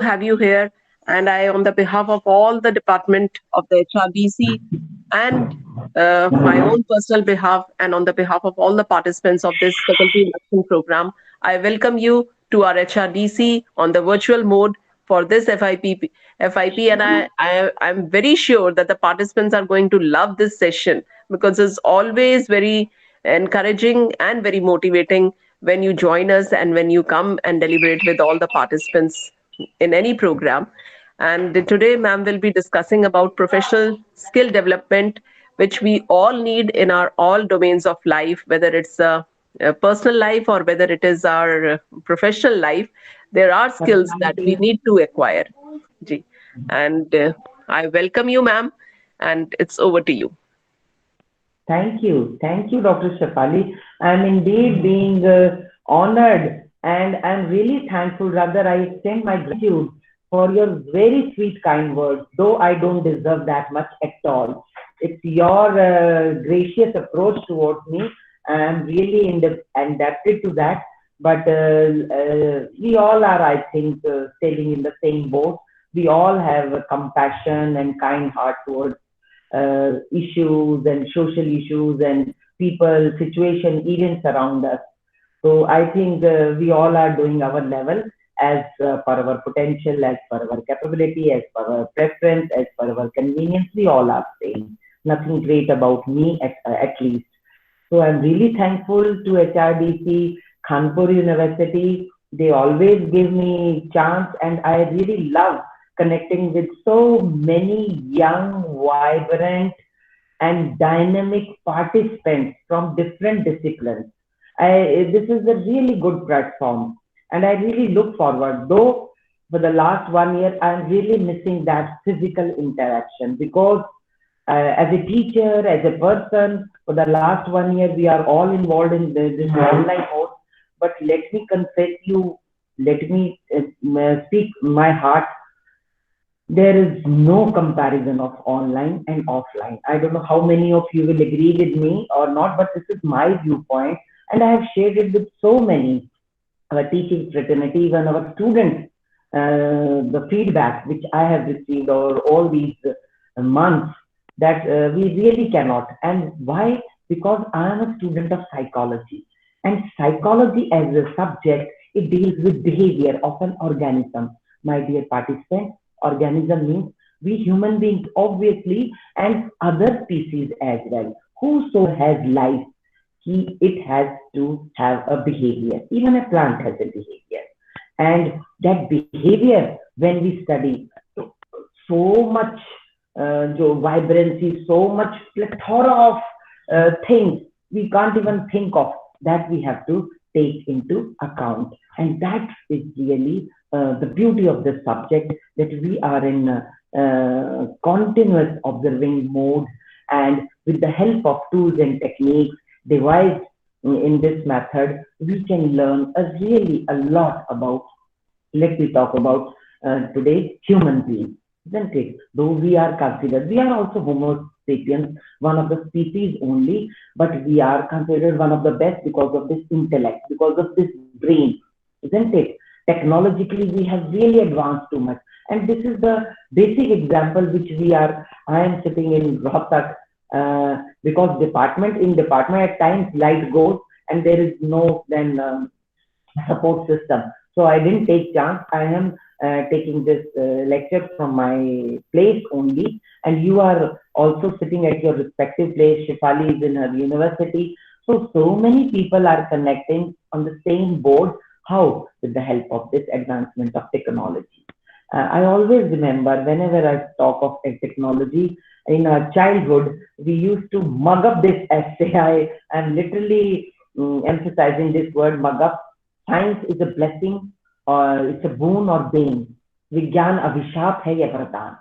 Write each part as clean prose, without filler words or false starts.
have you here. And I, on the behalf of all the department of the HRDC and my own personal behalf, and on the behalf of all the participants of this faculty induction program, I welcome you to our HRDC on the virtual mode for this FIP. And I'm very sure that the participants are going to love this session because it's always very encouraging and very motivating when you join us and when you come and deliberate with all the participants in any program. And today, ma'am will be discussing about professional skill development, which we all need in our all domains of life, whether it's a personal life or whether it is our professional life. There are skills that we Absolutely. need to acquire. Ji. And I welcome you, ma'am, and it's over to you. Thank you. Thank you, Dr. Shafali. I'm indeed being honored and I'm really thankful. Rather, I extend my gratitude for your very sweet, kind words, though I don't deserve that much at all. It's your gracious approach towards me. I'm really indebted to that. But we all are, I think, sailing in the same boat. We all have a compassion and kind heart towards issues and social issues and people, situation, events around us. So I think we all are doing our level as per our potential, as per our capability, as per our preference, as per our convenience. We all are saying nothing great about me at least. So I'm really thankful to HRDC, Kanpur University. They always give me chance, and I really love connecting with so many young, vibrant, and dynamic participants from different disciplines. This is a really good platform, and I really look forward. Though for the last 1 year, I'm really missing that physical interaction because as a teacher, as a person, for the last 1 year, we are all involved in this online mode. But let me confess you, let me speak my heart. There is no comparison of online and offline. I don't know how many of you will agree with me or not, but this is my viewpoint, and I have shared it with so many our teaching fraternity, even our students. The feedback which I have received over all these months that we really cannot. And why? Because I am a student of psychology, and psychology as a subject it deals with behavior of an organism. My dear participants, organism means we human beings obviously and other species as well. Whoso has life, it has to have a behavior. Even a plant has a behavior, and that behavior when we study so much vibrancy, so much plethora of things we can't even think of that we have to take into account. And that is really the beauty of this subject that we are in continuous observing mode, and with the help of tools and techniques devised in this method, we can learn really a lot about. Let me talk about today human beings, isn't it? Though we are considered, we are also Homo sapiens, one of the species only, but we are considered one of the best because of this intellect, because of this brain, isn't it? Technologically, we have really advanced too much. And this is the basic example which we are. I am sitting in Rohtak because department at times light goes and there is no then support system. So I didn't take chance. I am taking this lecture from my place only, and you are also sitting at your respective place. Shifali is in her university. So many people are connecting on the same board. How? With the help of this advancement of technology. I always remember whenever I talk of technology in our childhood, we used to mug up this essay. I am literally emphasizing this word mug up. Science is a blessing or it's a boon or bane. Vigyan abhishap hai ya vardhan.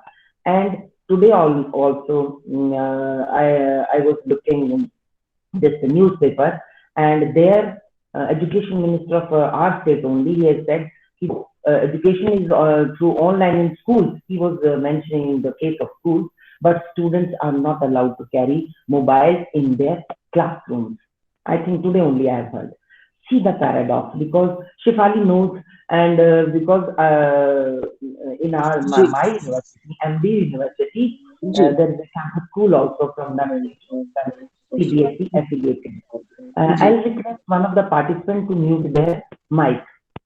And today also I was looking in this newspaper, and their education minister of our state only, he has said he, education is through online in schools. He was mentioning the case of schools, but students are not allowed to carry mobiles in their classrooms. I think today only I have heard. see the paradox, because Shefali knows, and because in ji my university, MD University, ji there is a campus school also from the CBSE affiliated. Ji I'll request one of the participants to mute their mic.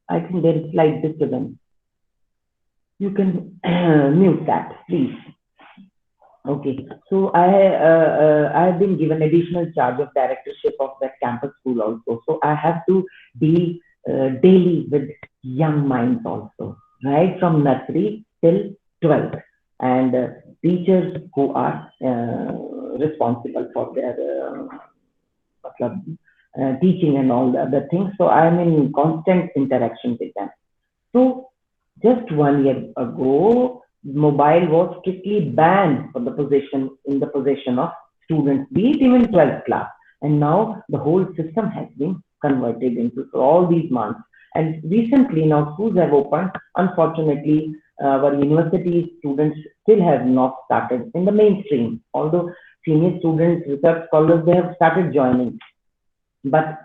I think there is slight disturbance. You can mute that, please. Okay, so I have been given additional charge of directorship of that campus school also. So I have to deal daily with young minds also, right from nursery till 12th, and teachers who are responsible for their teaching and all the other things. So I am in constant interaction with them. So just 1 year ago, mobile was strictly banned for the possession in the possession of students, be it even 12th class. And now the whole system has been converted into all these months. And recently now schools have opened. Unfortunately, our university students still have not started in the mainstream. Although senior students, research scholars, they have started joining. But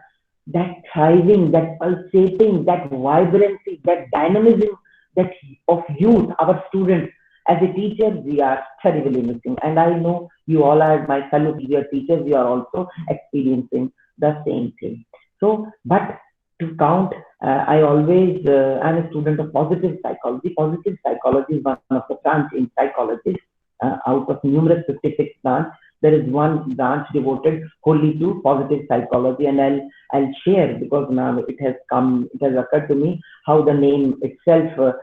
that thriving, that pulsating, that vibrancy, that dynamism, that of youth, our students, as a teacher, we are terribly missing. And I know you all are my fellow teachers, you are also experiencing the same thing. So, but to count, I always, I'm a student of positive psychology. Positive psychology is one of the branch in psychology. Out of numerous 56 branches, there is one branch devoted wholly to positive psychology, and I'll share, because now it has occurred to me how the name itself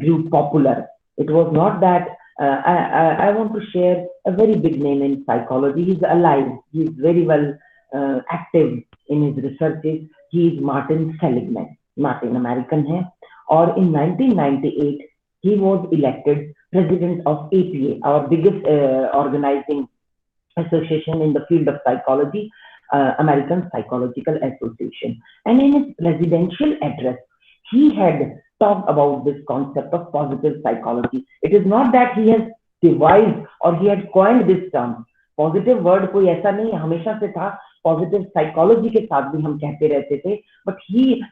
grew popular. It was not that I want to share a very big name in psychology. He's alive. He's very well active in his researches. He is Martin Seligman. Martin American है, और in 1998 he was elected president of APA, our biggest organizing association in the field of psychology, American Psychological Association. And in his presidential address, he had talked about this concept of positive psychology. It is not that he has devised or he had coined this term. Positive word कोई ऐसा नहीं हमेशा से था. Positive psychology के साथ भी हम कहते रहते थे. But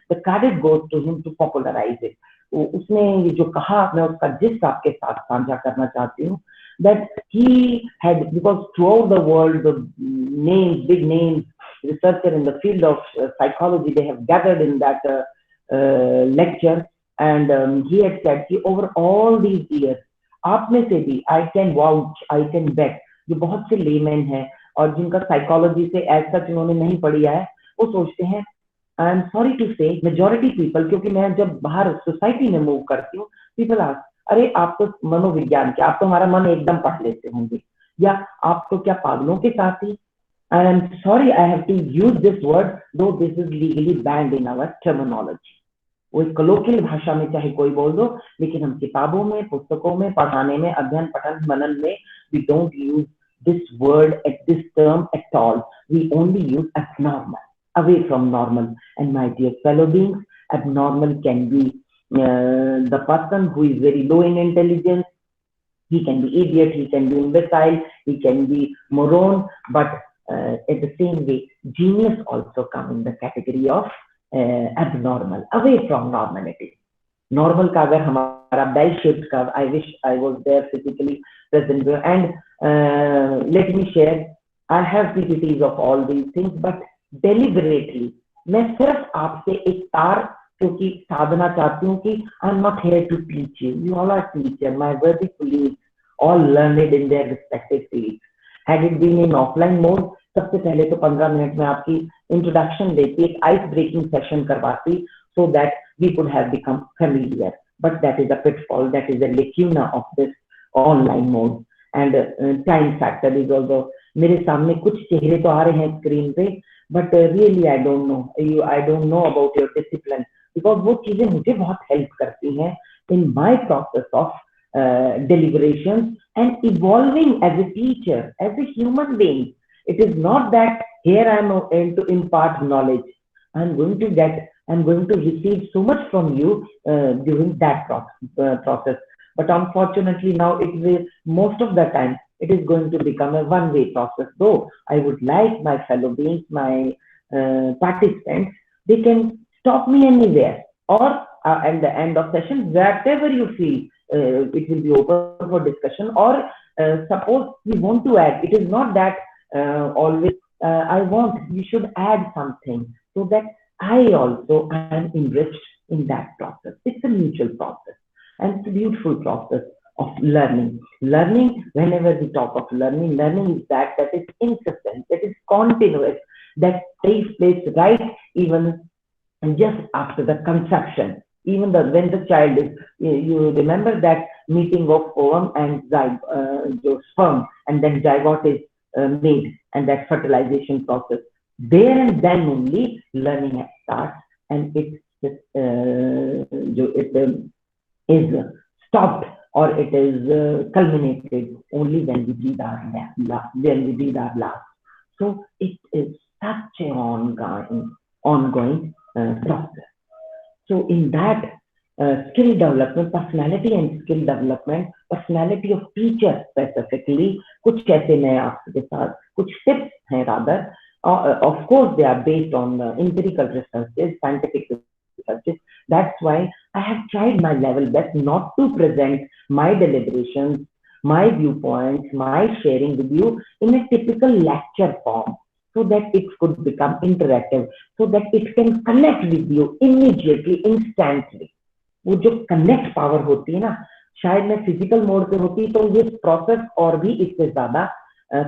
the credit goes to him to popularize it. उसने ये जो कहा, मैं उसका जिस आपके साथ साझा करना चाहती हूँ, that he had, because throughout the world, the names, big names, researchers in the field of psychology, they have gathered in that lecture, and he had said कि over all these years, आप में से भी, I can vouch, I can bet, जो बहुत से layman हैं और जिनका साइकोलॉजी से एज सच उन्होंने नहीं पढ़ी है, वो सोचते हैं, आई एम सॉरी टू से मेजॉरिटी पीपल, क्योंकि मैं जब बाहर सोसाइटी में मूव करती हूँ, पीपल आस्क, अरे आप तो मनोविज्ञान के, आप तो हमारा मन एकदम पढ़ लेते होंगे, या आप तो क्या पागलों के साथ ही. And I'm sorry I have to use this word, though this is legally banned in our terminology. वो कलोकियल भाषा में चाहे कोई बोल दो, लेकिन हम किताबों में, पुस्तकों में, पढ़ाने में, अध्ययन पठन मनन में, we don't use this word at this term at all. We only use abnormal, away from normal. And my dear fellow beings, abnormal can be the person who is very low in intelligence. He can be idiot, he can be imbecile, he can be moron, but at the same way, genius also come in the category of abnormal, away from normality. Normal का अगर हमारा bell shaped curve, I wish I was there physically present there. And let me share, I have PPTs of all these things, but deliberately मैं सिर्फ आपसे एक तार क्योंकि साधना चाहती हूँ कि I am not here to teach you. You all are teachers, my worthy colleagues, all learned in their respective fields. Had it been in offline mode, सबसे पहले तो 15 मिनट में आपकी इंट्रोडक्शन देती, एक आइस ब्रेकिंग सेशन करवाती, so that we could have become familiar. But that is a pitfall, that is a lacuna of this online mode. And time factor is also, मेरे सामने कुछ चेहरे तो आ रहे हैं स्क्रीन पे, but really I don't know about your discipline, because वो चीजें मुझे बहुत हेल्प करती हैं in my process of deliberation and evolving as a teacher, as a human being. It is not that here I am to impart knowledge. I'm going to receive so much from you during that process. But unfortunately now most of the time it is going to become a one-way process. Though I would like my fellow beings, my participants, They can stop me anywhere, or at the end of session, whatever you feel, it will be open for discussion. Or suppose we want to add, it is not that always I want, you should add something so that I also am enriched in that process. It's a mutual process, and it's a beautiful process of learning. Learning, whenever we talk of learning, learning is that is incessant, that is continuous, that takes place right even just after the conception. Even when the child is, you remember that meeting of ovum and sperm, and then zygote is made, and that fertilization process. There and then only learning starts, and it is stopped, or it is culminated only when we breathe our last. So it is such an ongoing process. So in that skill development, personality and skill development, personality of teacher specifically, कुछ कैसे मैं आपके साथ कुछ tips हैं rather. Of course, they are based on empirical researches, scientific researches. That's why I have tried my level best not to present my deliberations, my viewpoints, my sharing with you in a typical lecture form, so that it could become interactive, so that it can connect with you immediately, instantly. वो जो connect power होती है ना, शायद मैं physical mode पे होती तो ये process और भी इससे ज़्यादा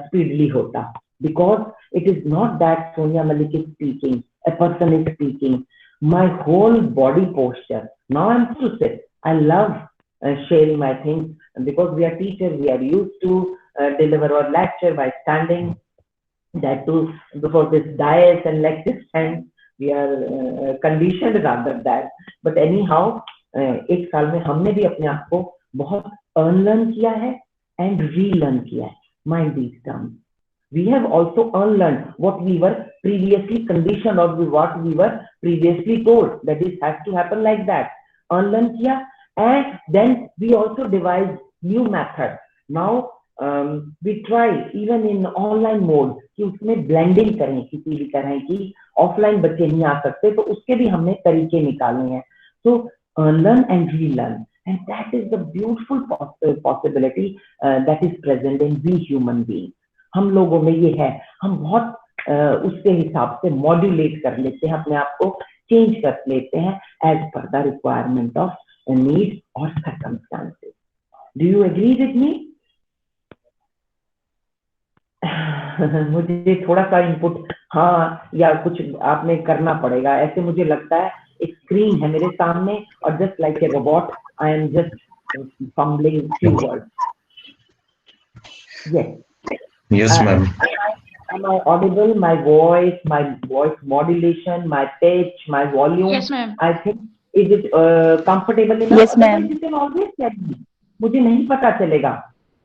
speedily होता. Because it is not that Sonia Malik is speaking, a person is speaking. My whole body posture. Now I'm to sit. I love sharing my things, because we are teachers. We are used to deliver our lecture by standing. That too before this dais and like this time we are conditioned rather that. But anyhow, एक साल में हमने भी अपने आप को बहुत unlearn किया है and relearn किया है. Mind these terms. We have also unlearned what we were previously conditioned, or what we were previously told that it has to happen like that. Unlearn kiya, and then we also devised new methods. Now we try even in online mode कि उसमें blending करें किसी भी तरह की. Offline बच्चे नहीं आ सकते तो उसके भी हमने तरीके निकाले हैं. So learn and relearn, and that is the beautiful possibility that is present in we human beings. हम लोगों में ये है, हम बहुत उसके हिसाब से मॉड्यूलेट कर लेते हैं, अपने आप को चेंज कर लेते हैं as per the requirement of needs और circumstances. Do you agree with me? मुझे थोड़ा सा इनपुट हाँ या कुछ आपने करना पड़ेगा. ऐसे मुझे लगता है एक स्क्रीन है मेरे सामने और just like a robot I am just fumbling few words. Yes. Yes, ma'am. Am I audible? My voice modulation, my pitch, my volume. Yes, ma'am. I think, is it comfortable enough? Yes, ma'am. You can always tell me. मुझे नहीं पता चलेगा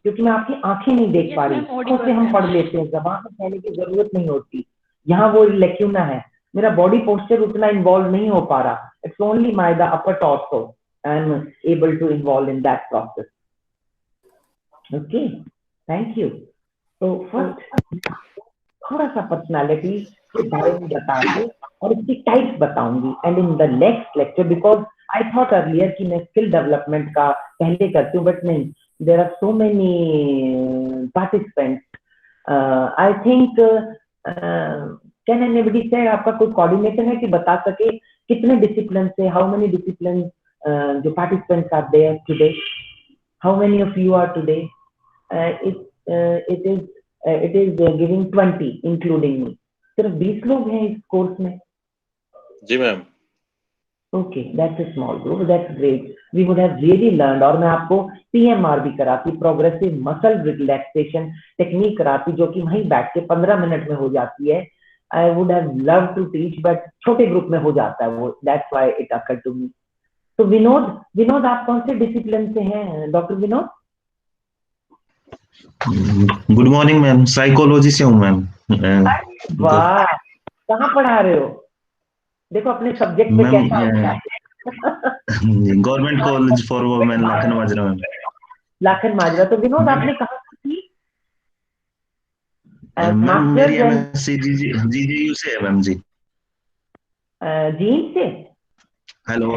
क्योंकि मैं आपकी आंखें नहीं देख पा रही. उससे हम पढ़ लेते हैं, जबान से कहने की जरूरत नहीं होती. यहाँ वो लेक्यूना है. मेरा बॉडी पोस्चर उतना इन्वॉल्व नहीं हो पा रहा. It's only my the upper torso I am able to involve in that process. Okay, thank you. तो फर्स्ट थोड़ा सा पर्सनालिटी के बारे में बताऊंगी और इसकी टाइप्स बताऊंगी. And in the next lecture, because I thought earlier कि मैं स्किल डेवलपमेंट का पहले करती हूँ, बट नहीं, there are so many participants. I think can anybody say आपका कोई कोऑर्डिनेटर है कि बता सके कितने डिसिप्लिन से, हाउ मेनी डिसिप्लिन जो participants are there today, how many of you are today? it is giving 20 including me. सिर्फ 20 लोग हैं इस कोर्स में. जी ma'am. Okay, that's a small group. That's great. We would have really learned. और मैं आपको PMR भी कराती, प्रोग्रेसिव मसल रिलैक्सेशन टेक्निक कराती, जो कि वहीं बैठ के 15 मिनट में हो जाती है. I would have loved to teach, but छोटे ग्रुप में हो जाता है वो. That's why it occurred to me. तो विनोद आप कौन से डिसिप्लिन से हैं doctor Vinod? Good morning ma'am. Psychology से हूँ मैम. वाह, कहाँ पढ़ा रहे हो? देखो अपने सब्जेक्ट पे कैसा होता है. Government college for women Lakhan Majra ma'am. Lakhan Majra. तो विनोद आपने कहाँ की? मैम मेरी एमएससी जीजीयू से है मैम जी. जीन से? हेलो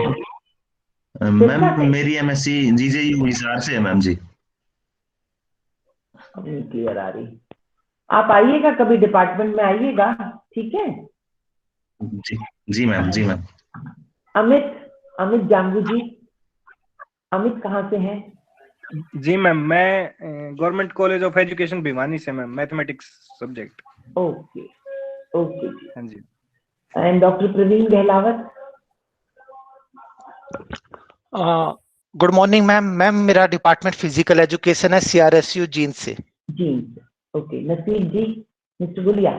सिरसा मैम, से? मेरी एमएससी जीजेयू हिसार से है मैम जी। अब नहीं क्लियर आ रही। आप आइएगा कभी, डिपार्टमेंट में आइएगा, ठीक है? जी जी मैम, जी मैम। अमित, अमित जांगू जी, अमित कहाँ से हैं? जी मैम, मैं government college of education Bhiwani से ma'am, mathematics subject. Okay okay जी। हाँ जी। And doctor Praveen Gahlawat? Good morning ma'am. Ma'am मेरा डिपार्टमेंट फिजिकल एजुकेशन है, CRSU जींद से। जी okay. Naseeb ji, mister Gulia?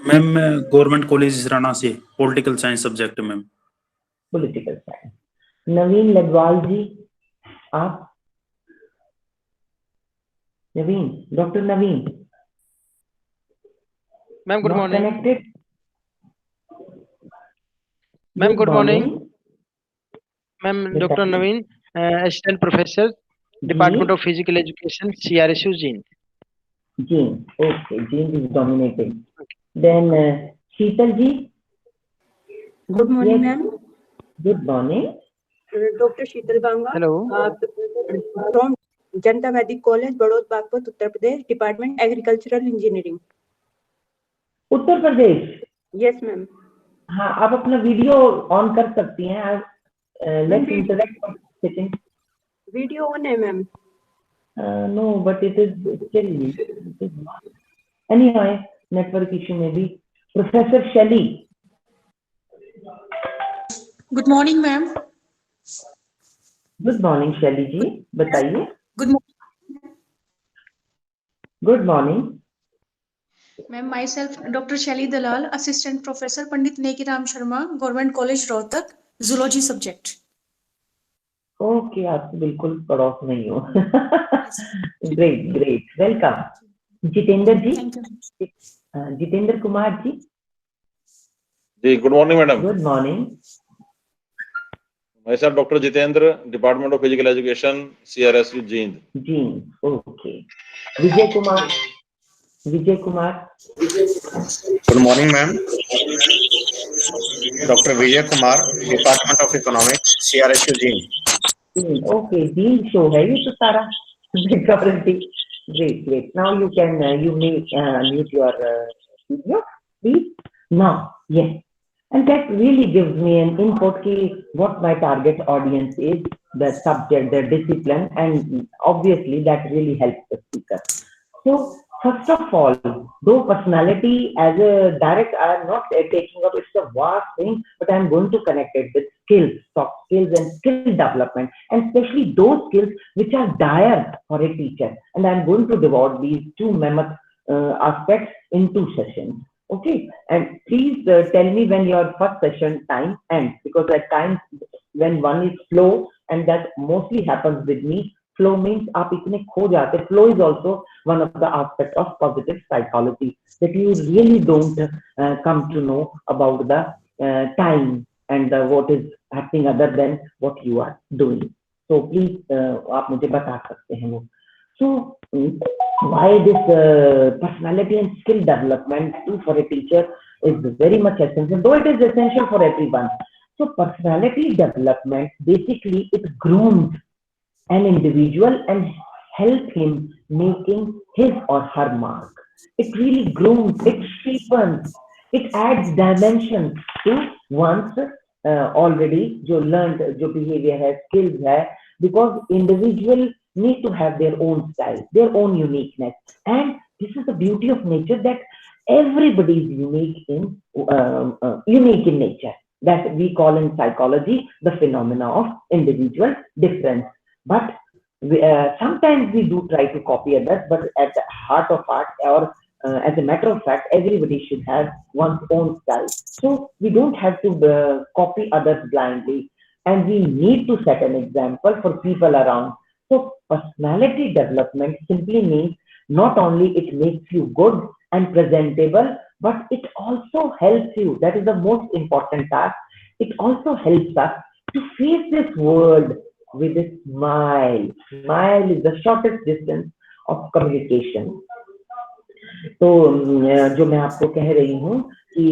Ma'am मैं गवर्नमेंट कॉलेज राणा से, political science subject ma'am. Political science. Naveen Ladwal जी, आप? Naveen, doctor Naveen? Ma'am good morning. Connected? Ma'am good morning. Ma'am doctor बताइए। Naveen, assistant professor, department of physical education, CRSU Jind. Gene, okay, gene is dominating. Then Sheetal ji? Good morning, Yes. ma'am. Good morning. Dr. Sheetal Ganga. Hello. From Janata Vedic College, Badod Bagpat, Uttar Pradesh, Department Agricultural Engineering. Uttar Pradesh? Yes, ma'am. हाँ, आप अपना video on कर सकती हैं। Let's interact for a second. Video on है, ma'am. No, but it is still not. Anyway, network issue maybe. Professor Shelley? Good morning ma'am. Good morning, Shelley ji, बताइए। Good morning Good morning. Ma'am, myself doctor Shelley Dalal, assistant professor, Pandit Nekiram Sharma, government college Rohtak, zoology subject. Okay, आप बिल्कुल पड़ोस में ही हो। Great great, welcome. Jitendra ji? Thank you. Jitendra Kumar ji? जी good morning madam. Good morning. मैं sir doctor Jitendra, department of physical education, CRSU Jind. जी okay. Vijay Kumar? Vijay Kumar? Good morning ma'am, doctor Vijay Kumar, department of economics, CRSU Jind. Okay, gene show है ये तो सारा। Great great. Now you can you may mute your video please now. Yes, and that really gives me an input ki what my target audience is, the subject, the discipline, and obviously that really helps the speaker. So first of all, though personality as a direct I am not taking up, it's a vast thing, but I am going to connect it with skills, soft skills and skill development, and especially those skills which are dire for a teacher, and I am going to devote these two mammoth aspects in 2 sessions. Okay, and please tell me when your first session time ends, because at times when one is slow, and that mostly happens with me. Flow means आप इतने खो जाते. Flow is also one of the aspects of positive psychology, that you really don't come to know about the time and what is happening other than what you are doing. So please आप मुझे बता सकते हैं वो. So why this personality and skill development too for a teacher is very much essential, though it is essential for everyone. So personality development basically it grooms an individual and help him making his or her mark. It really grooms, it sharpens, it adds dimension to one's already जो learned जो behavior है, skills है, because individual need to have their own style, their own uniqueness, and this is the beauty of nature, that everybody is unique in nature, that we call in psychology the phenomena of individual difference. But sometimes we do try to copy others, but at the heart of heart, or as a matter of fact, everybody should have one's own style. So we don't have to copy others blindly, and we need to set an example for people around. So personality development simply means not only it makes you good and presentable, but it also helps you. That is the most important task. It also helps us to face this world with a smile. Smile is the shortest distance of communication. तो जो मैं आपको कह रही हूँ कि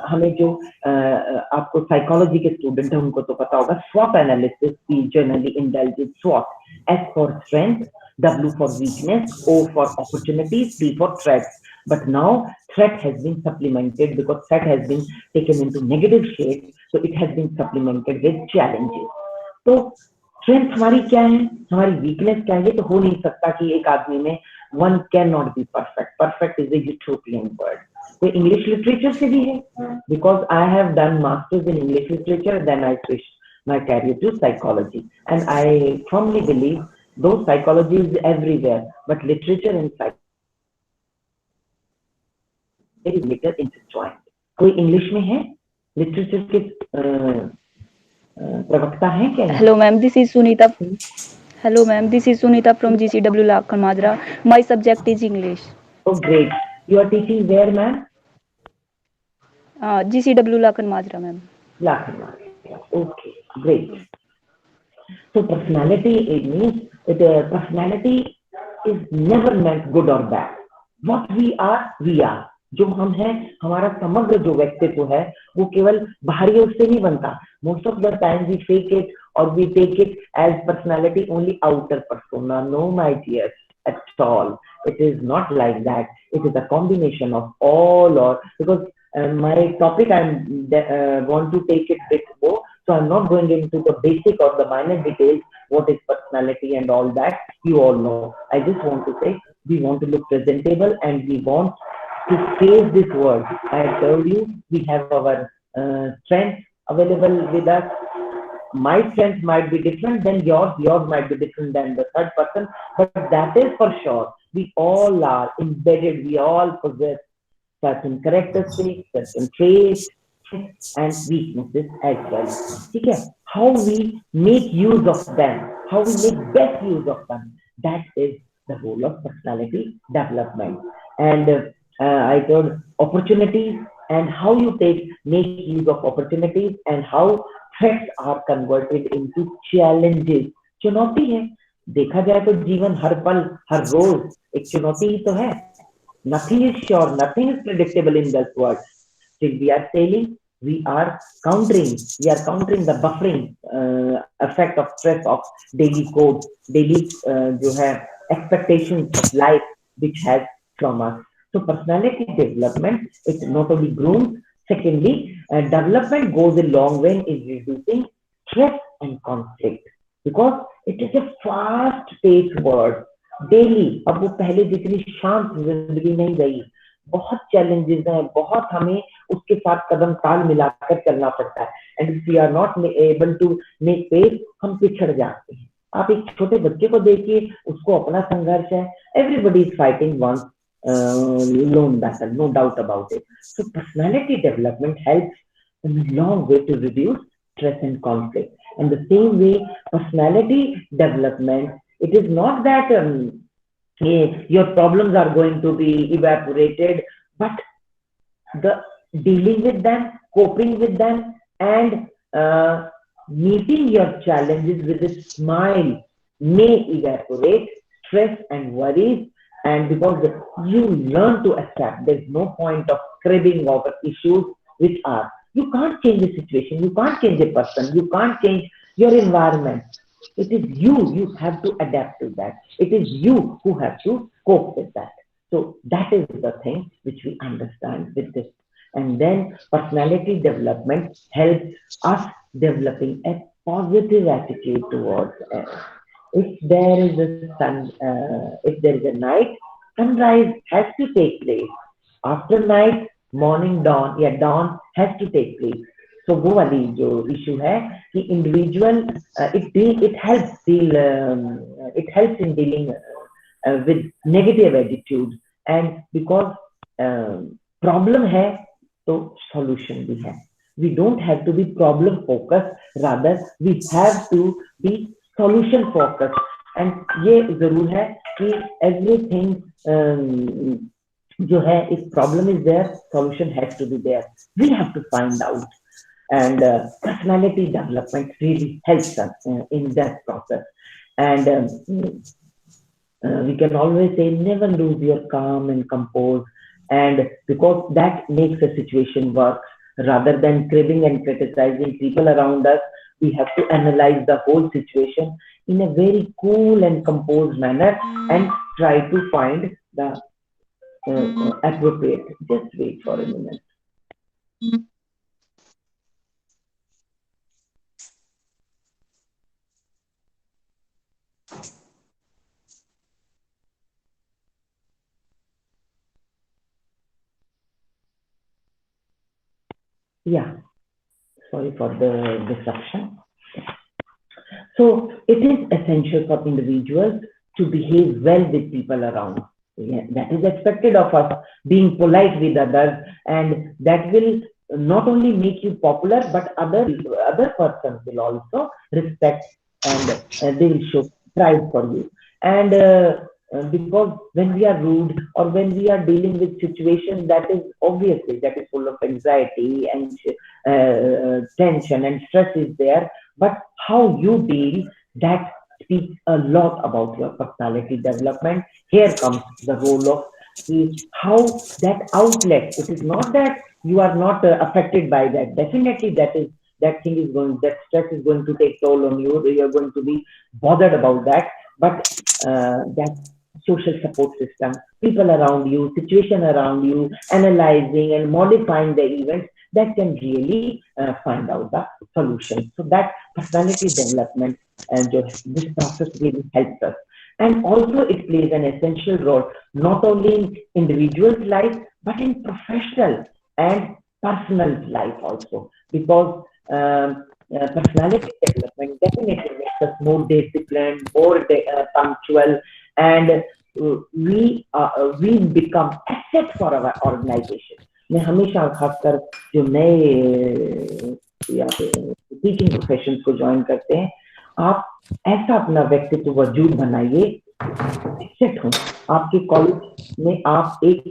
हमें जो आपको साइकोलॉजी के स्टूडेंट है उनको तो पता होगा SWOT analysis we generally indulge in SWOT, S for strength, W for weakness, O for opportunities, T for threats. But now threat has been supplemented because threat has been taken into negative shade, so it has been supplemented with challenges. तो strength हमारी क्या है, हमारी weakness क्या है, ये तो हो नहीं सकता कि एक आदमी में one can not be perfect. Perfect is a utopian word. कोई इंग्लिश लिटरेचर से भी है, because I have done masters in English literature, then I switch my career to psychology, and I firmly believe though psychology is everywhere, but literature and psychology is later intertwined. कोई English में है, literature के प्रवक्ता है क्या? Hello ma'am, this is Sunita. Hello ma'am, this is Sunita from GCW Lakhon Madra. My subject is English. Oh great. You are teaching where, ma'am? GCW Lakhon Madra, ma'am. Lakhon Madra. Okay, great. So personality, it means that personality is never meant good or bad. What we are, we are. जो हम हैं, हमारा समग्र जो व्यक्तित्व है वो केवल बाहरी रूप से नहीं बनता. Most of the time we fake it or we take it as personality only outer persona. No, my dear, at all. It is not like that. It is a combination of all, or because my topic I want to take it bit more, so I'm not going into the basic or the minor details. What is personality and all that? You all know. I just want to say we want to look presentable and we want to face this world. I told you we have our strength available with us. My strength might be different than yours might be different than the third person, but that is for sure. We all are embedded, we all possess certain characteristics, certain traits, and weaknesses as well. Okay? How we make use of them, how we make best use of them, that is the role of personality development. And I told opportunities and how you make use of opportunities and how threats are converted into challenges. चुनौती है, देखा जाए तो जीवन हर पल हर रोज एक चुनौती ही तो है. Nothing is sure, nothing is predictable in this world. Till we are sailing, we are countering the buffering effect of stress of daily code, daily जो है expectations of life which has from us. So personality development, it not only grooms. Secondly, development goes a long way in reducing stress and conflict because it is a fast-paced world. Daily, अब वो पहले जितनी शांत जिंदगी नहीं रही, बहुत challenges हैं, बहुत हमें उसके साथ कदम ताल मिलाकर चलना पड़ता है. And if we are not able to make pace, हम पिछड़ जाते हैं. आप एक छोटे बच्चे को देखिए, उसको अपना संघर्ष है. Everybody is fighting one lone battle, no doubt about it. So personality development helps in a long way to reduce stress and conflict. And the same way, personality development, it is not that your problems are going to be evaporated, but the dealing with them, coping with them, and meeting your challenges with a smile may evaporate stress and worries. And because you learn to accept, there's no point of cribbing over issues which are, you can't change the situation, you can't change a person, you can't change your environment. It is you have to adapt to that. It is you who have to cope with that. So that is the thing which we understand with this. And then personality development helps us developing a positive attitude towards it. If there is a sun, if there is a night, sunrise has to take place. After night, morning dawn, dawn has to take place. So वो वाली जो issue है कि individual it helps in dealing with negative attitudes, and because problem है तो solution भी है. We don't have to be problem focused, rather we have to be solution focused. And ये जरूर है कि everything जो है, if problem is there, solution has to be there. We have to find out, and personality development really helps us in that process. And we can always say, never lose your calm and compose. and because that makes a situation work. Rather than cribbing and criticizing people around us, we have to analyze the whole situation in a very cool and composed manner and try to find the appropriate. Just wait for a minute. Yeah, sorry for the disruption. So it is essential for individuals to behave well with people around. Yeah, that is expected of us, being polite with others, and that will not only make you popular, but other persons will also respect, and they will show pride for you. And because when we are rude or when we are dealing with situations that is obviously that is full of anxiety and tension and stress is there, but how you deal, that speaks a lot about your personality development. Here comes the role of how that outlet. It is not that you are not affected by that. Definitely that thing is going, that stress is going to take toll on you. You are going to be bothered about that. But that social support system, people around you, situation around you, analyzing and modifying the events, that can really find out the solution. So that personality development and this process really helps us. And also it plays an essential role, not only in individual's life, but in professional and personal life also. Because personality development definitely makes us more disciplined, more punctual, and we become asset for our organization. मैं हमेशा खासकर जो नए teaching profession को join करते हैं, आप ऐसा अपना व्यक्तित्व वजूद बनाइए, एसेट हो आपके कॉलेज में, आप एक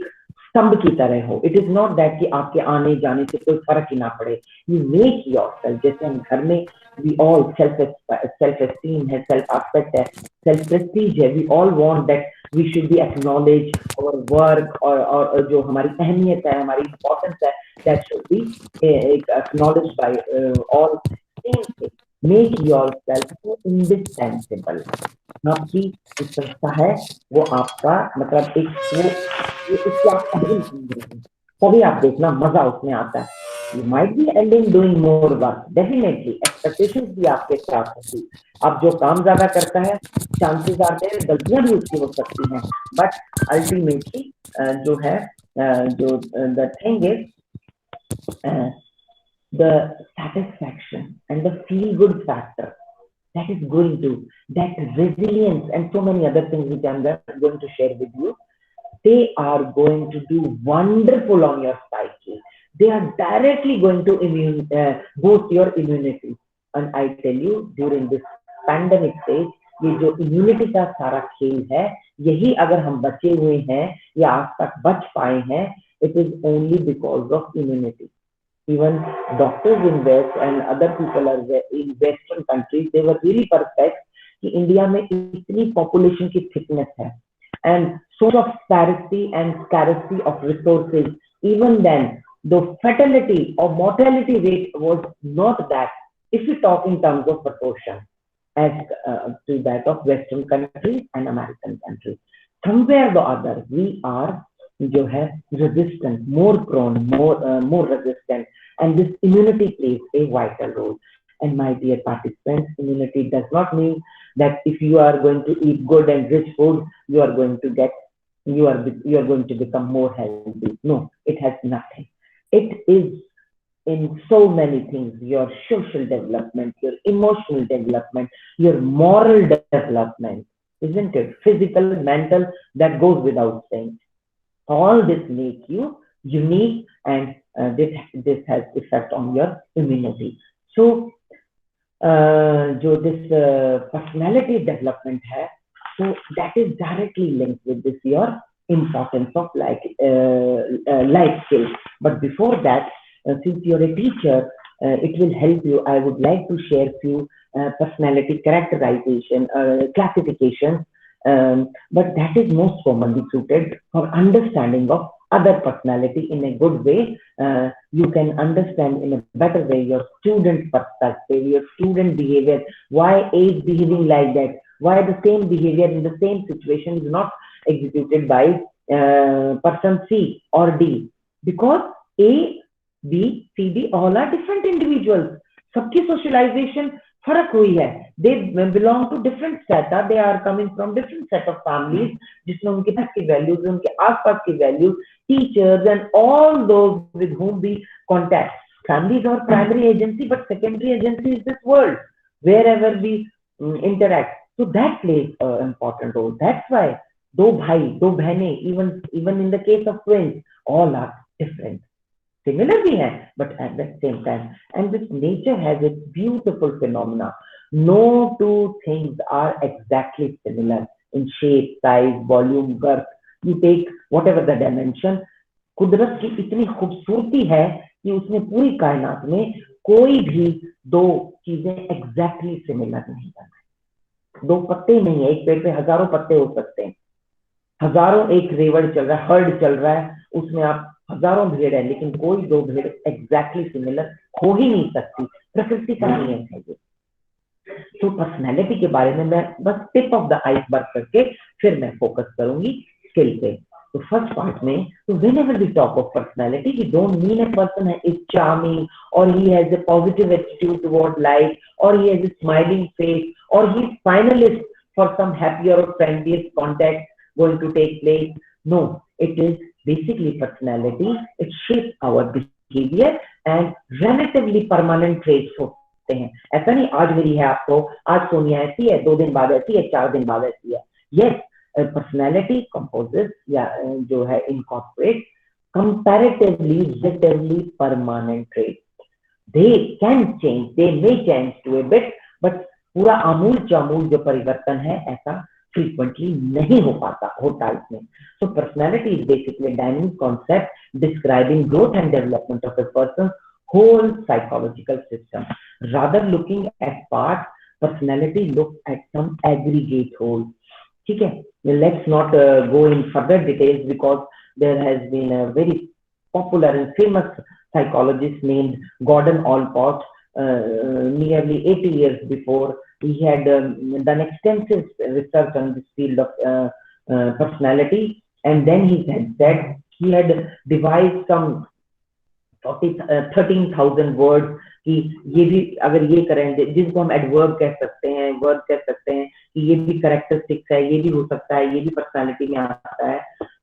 स्तंभ की तरह हो. इट इज नॉट दैट कि आपके आने जाने से कोई फर्क ही ना पड़े. You make yourself. जैसे हम घर में वी ऑल सेल्फ एस्टीम है, सेल्फ एस्पेक्ट है, सेल्फ प्रेस्टीज है. We all want that we should be acknowledge our work, और जो हमारी अहमियत है, हमारी इंपॉर्टेंस है, that should be acknowledge by all. Make yourself indispensable. आपकी जो संस्था है वो आपका मतलब एक वो उसके आप अधीन समझ रहे हैं, तभी आप देखना मजा उसमें आता है. You might be ending doing more work, definitely expectations भी आपके साथ होगी. आप जो काम ज्यादा करता है, चांसेस आते हैं गलतियां भी उसकी हो सकती हैं, बट अल्टीमेटली जो है जो the thing is the satisfaction and the feel good factor, that is going to, that resilience and so many other things which I'm going to share with you, they are going to do wonderful on your psyche. They are directly going to boost your immunity. And I tell you, during this pandemic stage, ये जो immunity का सारा खेल है, यही अगर हम बचे हुए हैं या आज तक बच पाए हैं, it is only because of immunity. Even doctors in West and other people are in Western countries, they were really perfect कि इंडिया में इतनी population की thickness है and source of scarcity of resources. Even then, the fatality or mortality rate was not that, if you talk in terms of proportion, as to that of Western countries and American countries. Somewhere or other, we are जो है resistant, more prone, more resistant, and this immunity plays a vital role. And my dear participants, immunity does not mean that if you are going to eat good and rich food, you are going to become more healthy. No, it has nothing. It is in so many things: your social development, your emotional development, your moral development, isn't it? Physical, mental, that goes without saying. All this make you unique, and this has effect on your immunity. So जो this personality development है, so that is directly linked with this your importance of life skills. But before that, since you're a teacher, it will help you. I would like to share few personality characterization classifications, but that is most commonly suited for understanding of other personality in a good way, you can understand in a better way your student perspective, your student behavior, why A is behaving like that, why the same behavior in the same situation is not executed by person C or D, because A, B, C, D all are different individuals. सबकी socialization फर्क हुई है. They belong to different strata. They are coming from different set of families, जिसमें उनके पास की values, उनके आसपास की values, teachers and all those with whom we contact. Family is our primary agency, but secondary agency is this world wherever we interact. So that plays an important role. That's why दो भाई, दो बहनें, even in the case of twins, all are different. Similar we have, but at the same time, and this nature has its beautiful phenomena. No two things are exactly similar in shape, size, volume, girth. You take whatever the dimension. कुदरत की इतनी खूबसूरती है कि उसने पूरी कायनात में कोई भी दो चीजें exactly similar नहीं बनाई. दो पत्ते नहीं है, एक पेड़ पे हजारों पत्ते हो सकते हैं, हजारों एक रेवड़ चल रहा है, हर्ड चल रहा है, उसमें आप हजारों भेड़ है, लेकिन कोई दो भेड़ एग्जैक्टली सिमिलर हो ही नहीं सकती. प्रकृति का नियम है ये. तो पर्सनैलिटी के बारे में मैं बस टिप ऑफ द आइसबर्ग करके फिर मैं फोकस करूंगी स्किल पे. तो फर्स्ट पार्ट में, तो whenever we talk of personality, we don't mean a person is charming or he has a positive attitude toward life or he has a smiling face or he is finalist for some happier or friendliest contact going to take place. No, it is basically personality. It shapes our behavior and relatively permanent traits होते हैं. ऐसा नहीं आज मेरी है आपको, आज सोनिया ऐसी है, 2 दिन बाद ऐसी है, 4 दिन बाद ऐसी है. Yes, personality composes या जो है incorporate comparatively relatively permanent traits. They can change, they may change to a bit, but पूरा आमूल चामूल जो परिवर्तन है ऐसा frequently नहीं हो पाता होता इसमें. So personality is basically a dynamic concept describing growth and development of a person's whole psychological system. Rather looking at parts, personality looks at some aggregate whole. ठीक है, let's not go in further details because there has been a very popular and famous psychologist named Gordon Allport nearly 80 years before. He had done extensive research on this field of personality, and then he had said he had devised some 13,000 words कि ये भी अगर ये करें, जिसको हम adverb कह सकते हैं, वर्ब कह सकते हैं, कि ये भी कैरेक्टरिस्टिक्स है, ये भी हो सकता है, ये भी पर्सनालिटी में आता है.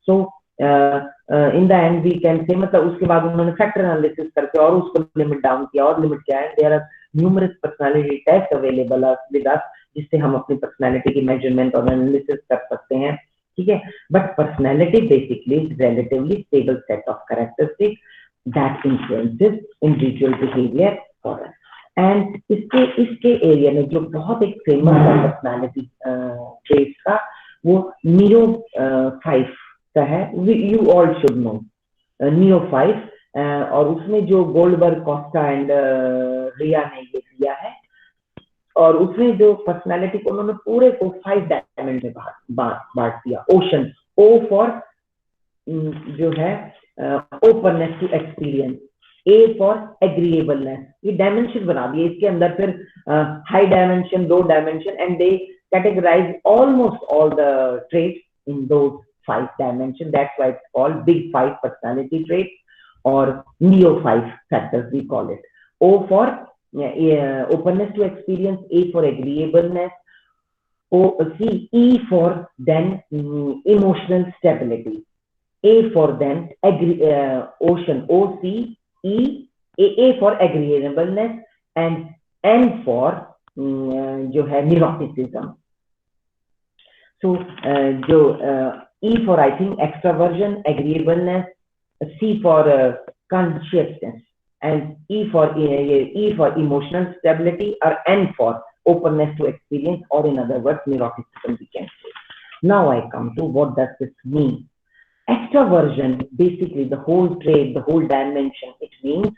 So in the end we can say, मतलब उसके बाद उन्होंने फैक्टर एनालिसिस करके और उसको लिमिट डाउन किया और लिमिट किया है. There are numerous personality test available with us, जिससे हम अपनी पर्सनालिटी की मेजरमेंट और एनालिसिस कर सकते हैं. ठीक है, but personality basically is relatively stable set of characteristics that influences individual behavior for us. And इसके एरिया में जो बहुत एक फेमस है पर्सनालिटी ट्रेट्स का, वो नीरो 5 का है. You all should know नीरो 5, और उसमें जो गोल्डबर्ग, कोस्टा एंड रिया ने ये दिया है, और उसमें जो पर्सनालिटी को उन्होंने पूरे को 5 डायमेंशन में बांट दिया. ओशन, O फॉर जो है openness to experience, A for agreeableness. ये डायमेंशन बना दिए इसके अंदर. फिर high dimension, low dimension, and they categorize almost all the traits in those 5 dimensions. That's why it's called Big 5 personality traits or Neo 5 factors we call it. O for openness to experience, A for agreeableness, E for then emotional stability, A for then ocean, O-C-E, A for agreeableness, and N for जो है neuroticism. So जो E for I think extraversion, agreeableness, C for consciousness, and E for emotional stability, or N for openness to experience, or in other words neuroticism we can say. Now I come to what does this mean. Extraversion, basically the whole trait, the whole dimension, it means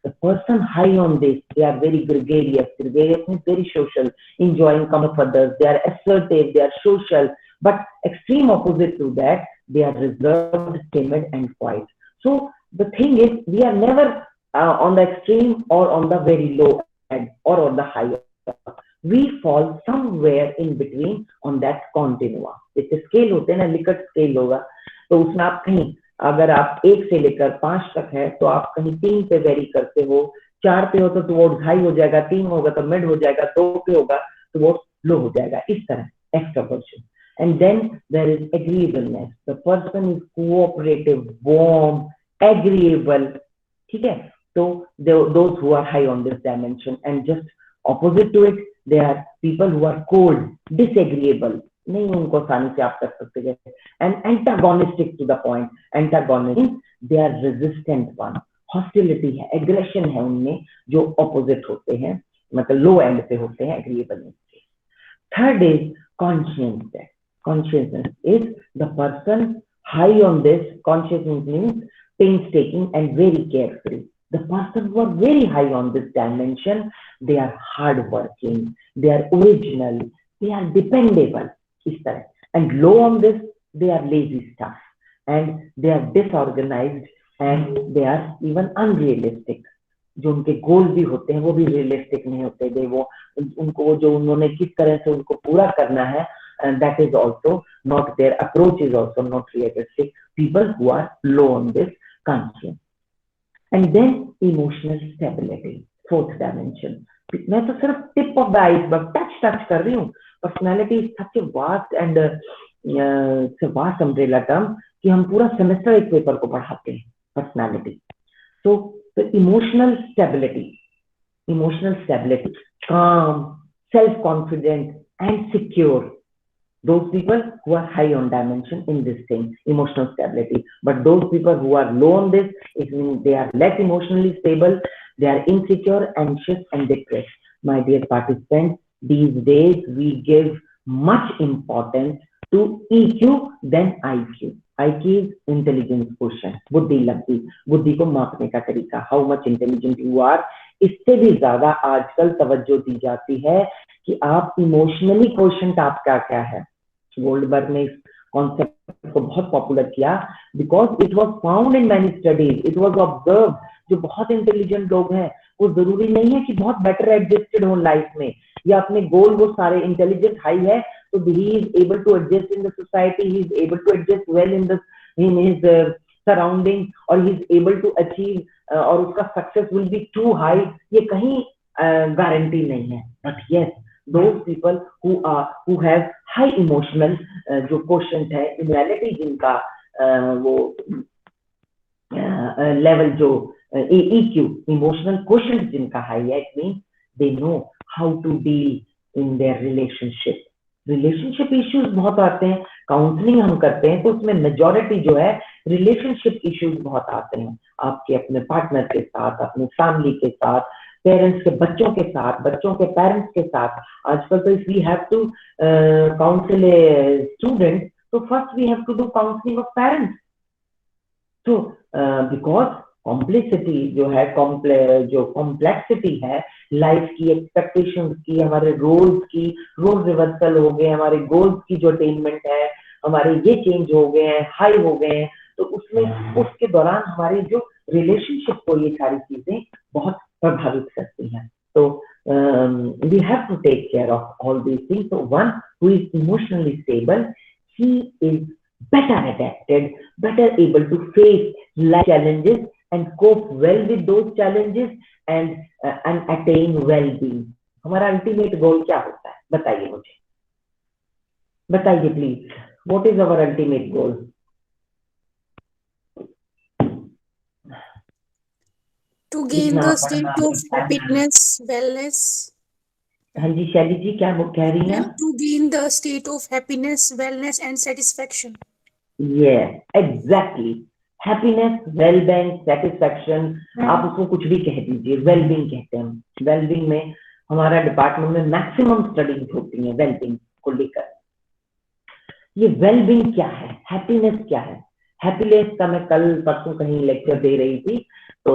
the person high on this, they are very gregarious. Gregarious means very social, enjoying company of others, they are assertive, they are social, but extreme opposite to that, they are reserved, timid, and quiet. So the thing is, we are never on the extreme or on the very low end or on the high. We fall somewhere in between on that continua. जैसे scale होते हैं ना, Likert scale होगा, तो उसमें आप कहीं, अगर आप 1 से लेकर 5 तक है तो आप कहीं 3 पे वेरी करते हो, 4 पे हो तो टुवर्ड्स हाई हो जाएगा, 3 होगा तो मिड हो जाएगा, 2 पे होगा तो वो लो हो जाएगा, इस तरह extroversion. And then there is agreeableness. The person is cooperative, warm, agreeable. ठीक है? So those who are high on this dimension, and just opposite to it, there are people who are cold, disagreeable. नहीं उनको आसानी से आप कर सकते हैं. And antagonistic to the point. Antagonistic means they are resistant one. Hostility है, aggression है उनमें, जो opposite होते हैं, मतलब low end पे होते हैं agreeableness. Third is conscientiousness. Consciousness is the person high on this. Consciousness means painstaking and very carefree. The person who are very high on this dimension, they are hardworking, they are original, they are dependable. इस तरह. And low on this, they are lazy stuff, and they are disorganized, and they are even unrealistic. जो उनके गोल भी होते हैं वो भी realistic नहीं होते. वो उनको जो उन्होंने किस तरह से उनको पूरा करना है, that is also not, their approach is also not realistic. People who are low on this conscience. And then emotional stability, fourth dimension. मैं तो सिर्फ tip of the iceberg, touch कर रही हूँ. Personality is such a vast and it's a vast umbrella term कि हम पूरा semester एक पेपर को पढ़ाते हैं. Personality. So the emotional stability, calm, self-confident, and secure. Those people who are high on dimension in this thing, emotional stability. But those people who are low on this, it means they are less emotionally stable, they are insecure, anxious, and depressed. My dear participants, these days we give much importance to EQ than IQ. IQ is intelligence quotient, बुद्धि लब्धि, बुद्धि को मापने का तरीका, how much intelligent you are. इससे भी ज्यादा आजकल तवज्जो दी जाती है कि आप इमोशनली क्वोशंट आपका क्या है. गोल्डबर्ग ने इस कॉन्सेप्ट को बहुत पॉपुलर किया because it was found in many studies, it was observe. जो बहुत इंटेलिजेंट लोग हैं वो जरूरी नहीं है कि बहुत बेटर एडजस्टेड हो लाइफ में, या अपने गोल वो सारे इंटेलिजेंट हाई है तो he is able to adjust in the society, he is able to adjust well in his surroundings, or he is able to achieve और उसका success will be too high. ये कहीं गारंटी नहीं है. But yes, those people who have high emotional जो quotient है, immunity जिनका वो level जो EQ, emotional quotient जिनका high है, it means they know how to deal in their relationship. Relationship issues बहुत आते हैं. काउंसलिंग हम करते हैं तो उसमें मेजॉरिटी जो है रिलेशनशिप इश्यूज बहुत आते हैं. आपके अपने पार्टनर के साथ, अपने फैमिली के साथ, पेरेंट्स के बच्चों के साथ, बच्चों के पेरेंट्स के साथ. आजकल तो if we have to counsel a student तो first we have to do counselling of parents. तो बिकॉज कॉम्प्लेक्सिटी जो है, जो कॉम्प्लेक्सिटी है लाइफ की, एक्सपेक्टेशंस की, हमारे रोल्स की, रोल रिवर्सल हो गए, हमारे गोल्स की जो अटेनमेंट है, हमारे ये चेंज हो गए हैं, हाई हो गए हैं, तो उसमें उसके दौरान हमारी जो रिलेशनशिप को ये सारी चीजें बहुत प्रभावित करती हैं. तो we have to take care of all these things. So one who is emotionally stable, he is better adapted, better able to face life challenges and cope well with those challenges and attain well-being. हमारा ultimate goal क्या होता है बताइए मुझे, बताइए please. What is our ultimate goal? To gain the state of happiness, wellness. हाँ जी शैली जी क्या कह रही हैं? To gain the state of happiness, wellness and satisfaction. Yeah, exactly. Happiness, wellbeing, satisfaction, आप उसको कुछ भी कह दीजिए, वेलबींग कहते हैं. वेलबींग में हमारा डिपार्टमेंट में मैक्सिमम स्टडीज होती हैं वेलबींग को लेकर. ये वेलबींग क्या है, हैप्पीनेस क्या है? हैप्पीनेस का मैं कल परसों कहीं लेक्चर दे रही थी तो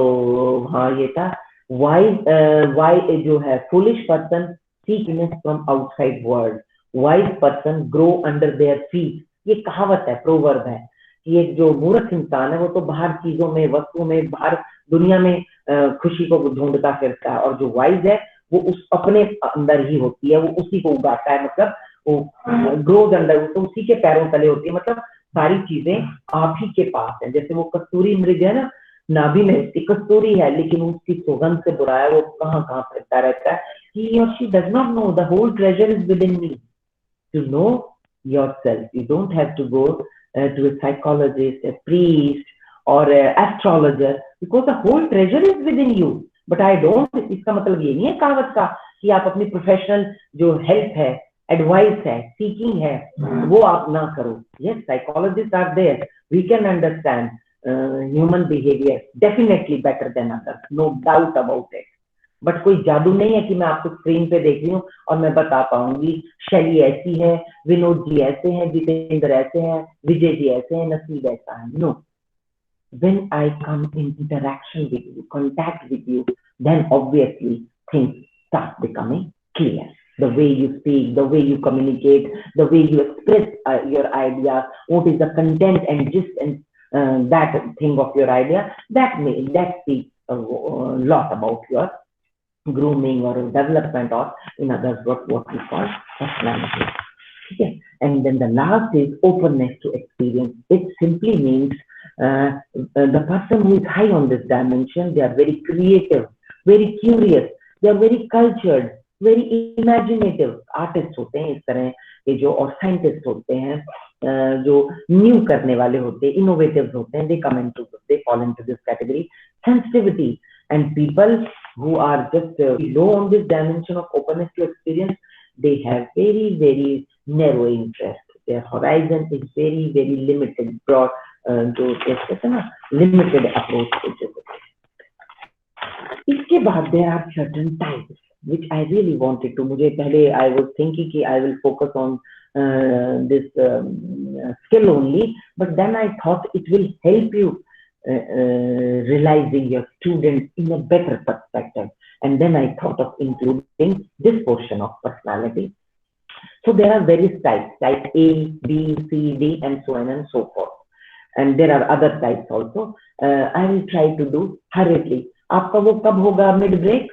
हाँ ये था, वाई जो है foolish person seek happiness from outside world, wise person grow under their feet. ये कहावत है, प्रोवर्ब है. कि एक जो मूर्ख इंसान है वो तो बाहर चीजों में, वस्तुओं में, बाहर दुनिया में खुशी को ढूंढता फिरता है, और जो वाइज है वो उस अपने अंदर ही होती है, वो उसी को उगाता है, मतलब वो ग्रोज अंडर, तो उसी के पैरों तले होती है, मतलब सारी चीजें आप ही के पास है। जैसे वो कस्तूरी मृग है ना, नाभि में उसकी कस्तूरी है, लेकिन उसकी सुगंध से बुरा है, वो कहाँ कहाँ फिरता रहता है। He or she does not know the whole treasure is within me. To know yourself, you don't have to go to a psychologist, a priest, or an astrologer, because the whole treasure is within you. But I don't, इसका मतलब ये नहीं है कहावत का कि आप अपनी प्रोफेशनल जो हेल्प है, एडवाइस है, सीकिंग है, वो आप ना करो। Yes, psychologists are there. We can understand human behavior definitely better than others, no doubt about it. But कोई जादू नहीं है कि मैं आपको स्क्रीन पे देख रही हूँ और मैं बता पाऊंगी शैली ऐसी है, विनोद जी ऐसे हैं, जितेंद्र ऐसे हैं, विजय जी ऐसे हैं, नसीब ऐसा है। No, when I come in interaction with you, contact with you, then obviously things start becoming clear. The way you speak, the way you communicate, the way you express your ideas, what is the content and gist and that thing of your idea, that speaks a lot about your grooming or development, or in others what we call personality. Okay. And then the last is openness to experience. It simply means the person who is high on this dimension, they are very creative, very curious, they are very cultured, very imaginative. Artists होते हैं इस तरह के जो, और scientist होते हैं जो न्यू करने वाले होते हैं, innovative होते हैं, they fall into this category. Sensitivity, and people who are just low on this dimension of openness to experience, they have very, very narrow interest. Their horizon is very, very limited, broad, limited approach. इसके बाद there are certain types which I really wanted to. मुझे पहले I was thinking कि I will focus on this skill only, but then I thought it will help you realizing your students in a better perspective, and then I thought of including this portion of personality. So there are various types, type A, B, C, D, and so on and so forth, and there are other types also. I will try to do hurriedly. आपका वो कब होगा mid break?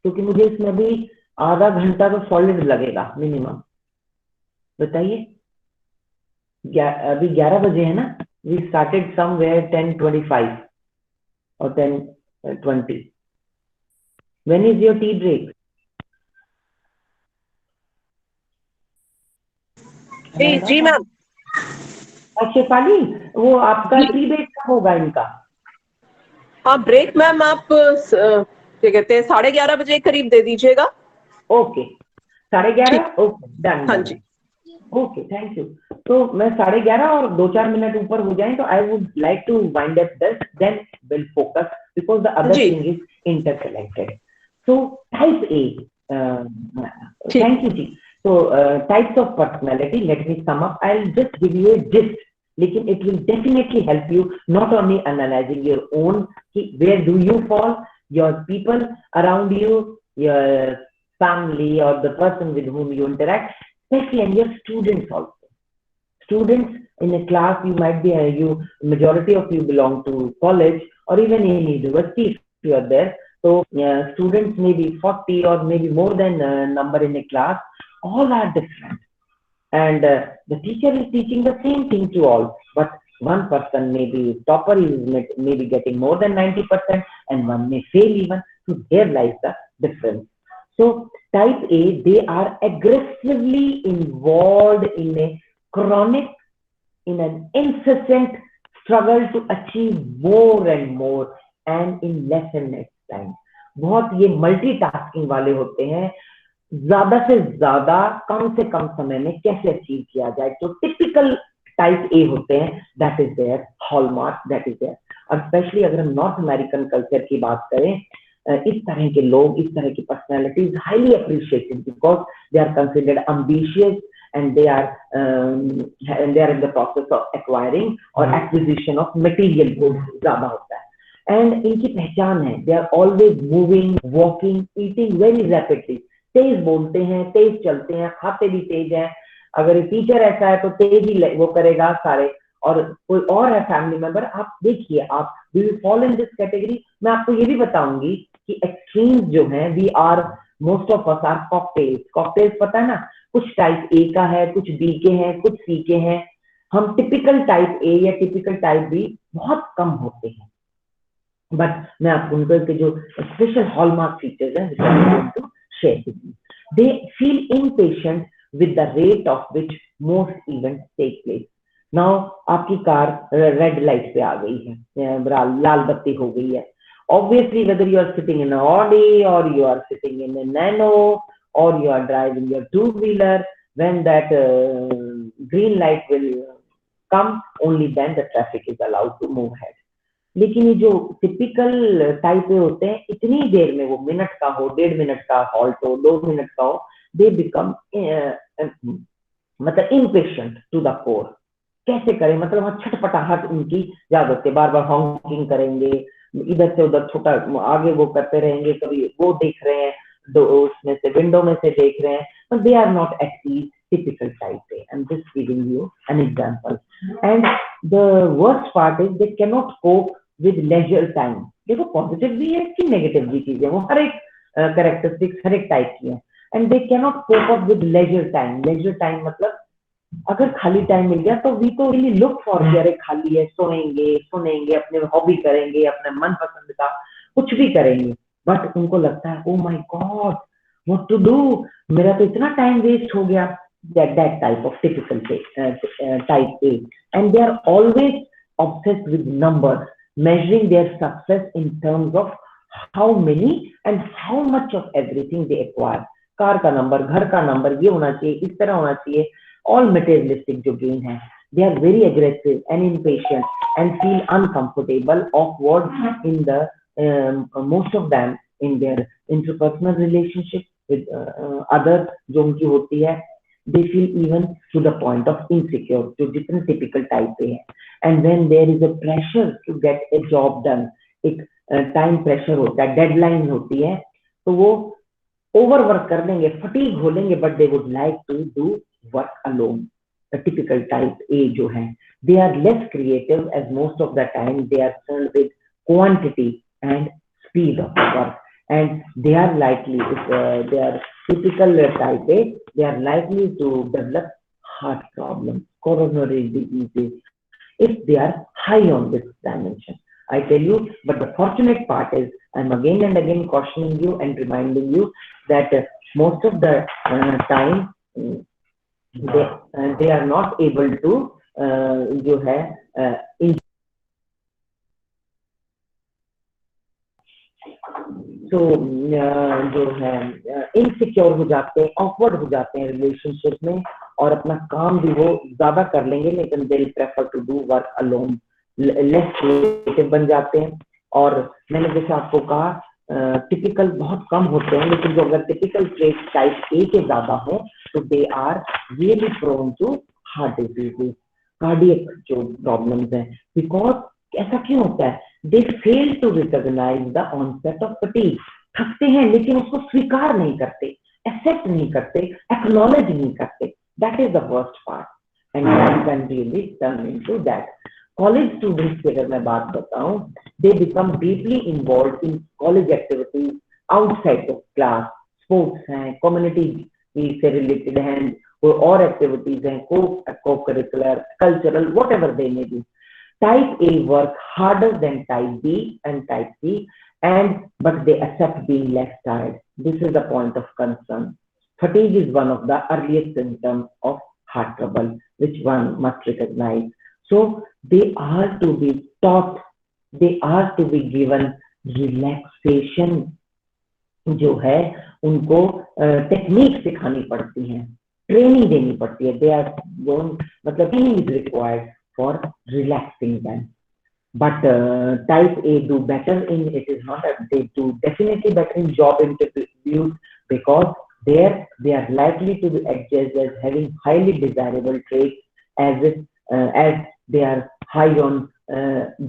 क्योंकि मुझे इसमें भी आधा घंटा तो सॉलिड लगेगा मिनिमम। बताइए, अभी 11 बजे है ना? We started somewhere 10:25 or 10:20. When is your tea break? जी मैम। शेफाली, वो आपका टी ब्रेक कब होगा इनका? हाँ, ब्रेक मैम आप क्या कहते हैं 11:30 बजे करीब दे दीजिएगा। Okay, 11:30, okay, done. हाँ जी, ओके, थैंक यू। तो मैं 11:30 और 2-4 मिनट ऊपर हो जाए तो I would like to wind up this, then will focus because the other thing is interconnected. So type A, thank you जी। So types of personality, let me sum up. I'll just give you a gist, लेकिन it will definitely help you not only analyzing your own, where do you fall, your people around you, your family, or the person with whom you interact, especially, and your students also. Students in a class, you might be majority of you belong to college or even in university if you are there. So students may be 40 or maybe more than number in a class. All are different, and the teacher is teaching the same thing to all, but one person may be topper, is maybe getting more than 90%, and one may fail even. So there lies the difference. So type A, they are aggressively involved in a chronic, in an incessant struggle to achieve more and more and in less and less time. बहुत ये multitasking वाले होते हैं, ज्यादा से ज्यादा कम से कम समय में कैसे अचीव किया जाए। तो टिपिकल टाइप ए होते हैं, that is their hallmark, that is their. और स्पेशली अगर हम नॉर्थ अमेरिकन कल्चर की बात करें, इस तरह के लोग, इस तरह की personalities highly appreciated because they are considered ambitious and they are in the process of acquiring or acquisition of material goods ज्यादा होता है। and इनकी पहचान है, they are always moving, walking, eating very rapidly, तेज बोलते हैं, तेज चलते हैं, खाते भी तेज हैं। अगर टीचर ऐसा है तो तेज ही वो करेगा सारे, और कोई और है फैमिली मेंबर, आप देखिए, आप will fall in this category. मैं आपको ये भी बताऊंगी कि एक्सट्रीम्स जो हैं, we are most of us are cocktails. Cocktails पता है ना, कुछ टाइप ए का है, कुछ बी के हैं, कुछ सी के हैं। हम टिपिकल टाइप ए या टिपिकल टाइप बी बहुत कम होते हैं, बट मैं आपको उनके जो स्पेशल हॉलमार्क फीचर्स हैं to share with you. They feel impatient with the rate of which most events take place. Now आपकी कार रेड लाइट पे आ गई है, लाल बत्ती हो गई है। Obviously, whether you are sitting in an Audi or you are sitting in a Nano or you are driving your two-wheeler, when that green light will come, only then the traffic is allowed to move ahead. लेकिन ये जो typical type होते हैं, इतनी देर में, वो minute का हो, 1.5 मिनट का हॉल्ट हो, 2 मिनट का हो, दे बिकम मतलब इम्पेशेंट टू द कोर। कैसे करें, मतलब वहाँ छटपटाहट उनकी ज्यादा होती है, बार बार हॉकिंग करेंगे, इधर से उधर छोटा आगे वो करते रहेंगे, कभी वो देख रहे हैं, उसमें से विंडो में से देख रहे हैं, but they are not at the typical type A. I'm just giving you an example. And the worst part is they cannot cope with leisure time. देखो पॉजिटिव भी है कि नेगेटिव भी चीजें, वो हर एक कैरेक्टरिस्टिक्स हर एक टाइप की है। And they cannot cope up with leisure time. Leisure time मतलब अगर खाली टाइम मिल गया तो वी तो रियली लुक फॉर, अरे खाली है, सोएंगे, सुनेंगे, अपने हॉबी करेंगे, अपने मनपसंद का कुछ भी करेंगे। बट उनको लगता है, oh my God, what to do, मेरा तो इतना टाइम वेस्ट हो गया। that type of typical type A, and they are always obsessed with numbers, measuring their success in terms of how many and how much of everything they acquire. Car का number, घर का number, ये होना चाहिए, इस तरह होना चाहिए, all materialistic जो gain है। They are very aggressive and impatient and feel uncomfortable, awkward in the most of them in their interpersonal relationship with others जो उनकी होती है। They feel even to the point of insecure, जो जितने typical type पे है। And when there is a pressure to get a job done, एक time pressure होता है, deadline होती है, तो वो overwork कर लेंगे, fatigue हो लेंगे, but they would like to do work alone. The typical type A जो है, they are less creative as most of the time they are concerned with quantity and speed of the work, and they are likely, if they are typical type A, they are likely to develop heart problems, coronary diseases, if they are high on this dimension. I tell you, but the fortunate part is, I'm again and again cautioning you and reminding you that most of the time they are not able to जो है तो जो है insecure हो जाते हैं, awkward हो जाते हैं रिलेशनशिप में, और अपना काम भी वो ज्यादा कर लेंगे, लेकिन they will prefer to do work alone, less creative बन जाते हैं। और मैंने जैसे आपको कहा, टिपिकल बहुत कम होते हैं, लेकिन जो अगर टिपिकल ट्रेट टाइप ए के ज्यादा हो तो they are really prone to heart diseases, cardiac जो प्रॉब्लम्स हैं। बिकॉज ऐसा क्यों होता है, they fail to recognise the onset of fatigue. थकते हैं लेकिन उसको स्वीकार नहीं करते, एक्सेप्ट नहीं करते, एक्नॉलेज नहीं करते। That is the worst part, and that can really turn into that. College students की अगर मैं बात बताऊं, they become deeply involve in college activities outside of class, sports हैं, कम्युनिटी से रिलेटेड हैं, और एक्टिविटीज हैं, को curricular, cultural, what ever they may be. Type A work harder than type B and type C, but they accept being less tired. This is the point of concern. Fatigue is one of the earliest symptoms of heart trouble, which one must recognize. So they are to be taught, they are to be given relaxation जो है उनको technique सिखानी पड़ती है, training देनी पड़ती है। They are मतलब training is required for relaxing them. But type A do better in, it is not that they do definitely better in job interviews, because there they are likely to be adjudged as having highly desirable traits, as they are high on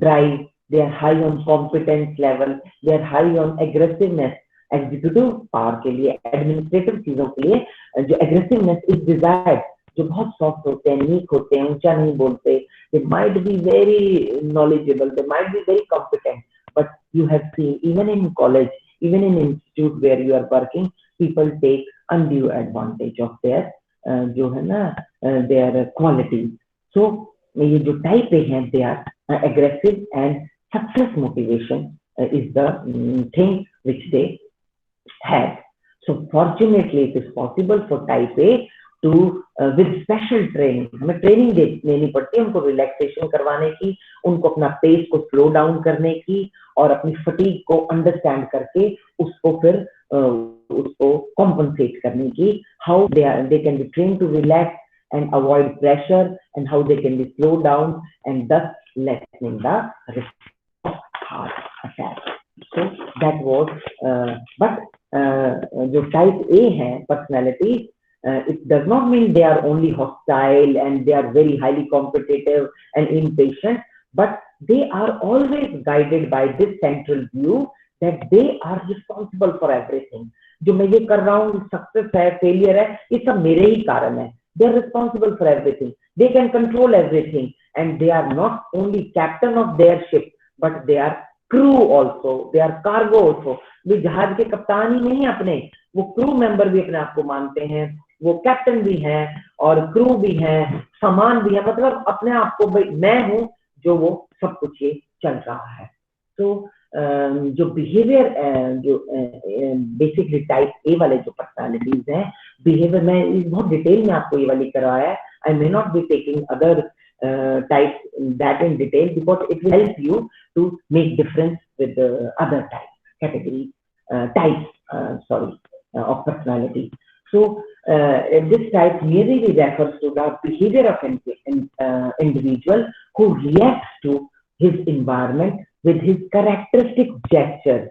drive, they are high on competence level, they are high on aggressiveness. Executive power के लिए, administrative चीजों के लिए जो aggressiveness is desired, जो बहुत soft होते हैं, नीक होते हैं, ऊंचा नहीं बोलते, they might be very knowledgeable, they might be very competent, but you have seen even in college, even in institute where you are working, people take undue advantage of their जो है ना their quality. So ये जो type A हैं, they are aggressive, and success motivation is the thing which they have. So fortunately it is possible for type A to with special training, हमें training देनी पड़ती है उनको रिलैक्सेशन करवाने की, उनको अपना पेस को स्लो डाउन करने की, और अपनी फटीग को अंडरस्टैंड करके उसको फिर उसको कॉम्पनसेट करने की, how they can be train to relax and avoid pressure, and how they can be slowed down and thus lessening the risk of heart attack. So that was but जो type A है personality, it does not mean they are only hostile and they are very highly competitive and impatient, but they are always guided by this central view that they are responsible for everything. जो मैं ये कर रहा हूँ, success है, failure है, ये सब मेरे ही कारण है. They are responsible for everything. They can control everything, and they are not only captain of their ship, but they are crew also. They are cargo also. वे जहाज के कप्तान ही नहीं अपने, वो क्रू मेंबर भी अपने आप को मानते हैं, वो कैप्टन भी हैं और क्रू भी हैं, सामान भी है, मतलब अपने आप को भाई मैं हूँ जो वो सब कुछ ये चल रहा है. तो जो बिहेवियर जो बेसिकली टाइप ए वाले जो पर्सनालिटीज हैं, बिहेवियर में बहुत डिटेल में आपको ये वाली करवाया है. I may not be taking other types that in detail because it will help you to make difference with the other categories of personality. So this type merely refers to the behavior of an individual who reacts to his environment with his characteristic gesture.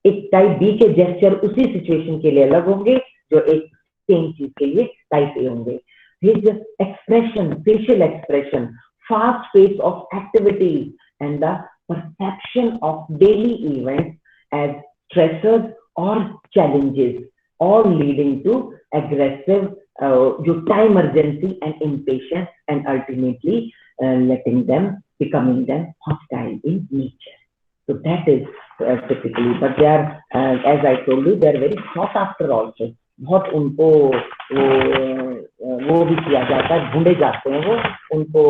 एक type B के gesture उसी situation के लिए अलग होंगे जो एक same चीज के लिए टाइप ए होंगे. His expression, facial expression, fast pace of activities, and the perception of daily events as stressors or challenges, all leading to aggressive, time urgency and impatience, and ultimately letting them, becoming them hostile in nature. So that is typically, but they are, as I told you, they are very sought after also. बहुत उनको वो भी किया जाता है, ढूंढे जाते हैं, वो उनको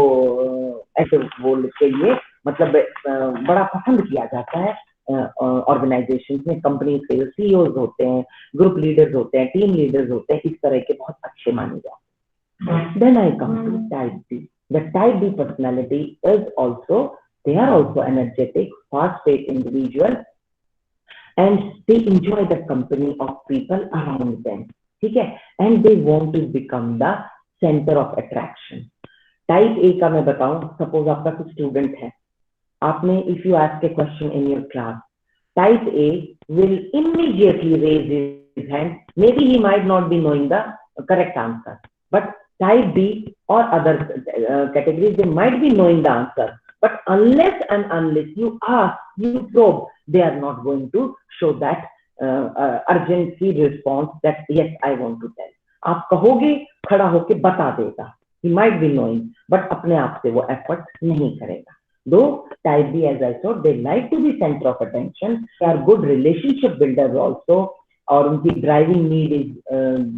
ऐसे बोल के लिए मतलब बड़ा पसंद किया जाता है ऑर्गेनाइजेशन में. कंपनी के सीईओज होते हैं, ग्रुप लीडर्स होते हैं, टीम लीडर्स होते हैं, इस तरह के बहुत अच्छे माने जाते हैं. Then I come to type B. The type B personality is also, they are also energetic, fast-paced individuals, and they enjoy the company of people around them. ठीक है, and they want to become the center of attraction. Type A का मैं बताऊं, suppose आपका कुछ student है, आपने if you ask a question in your class, type A will immediately raise his hand. Maybe he might not be knowing the correct answer, but type B or other categories, they might be knowing the answer. But unless you ask, you probe, they are not going to show that urgency response that yes, I want to tell. आप कहोगे, खड़ा होके बता देगा. He might be knowing, but अपने आप से वो effort नहीं करेगा. Though type B, as I said, they like to be center of attention. They are good relationship builders also. और उनकी driving need is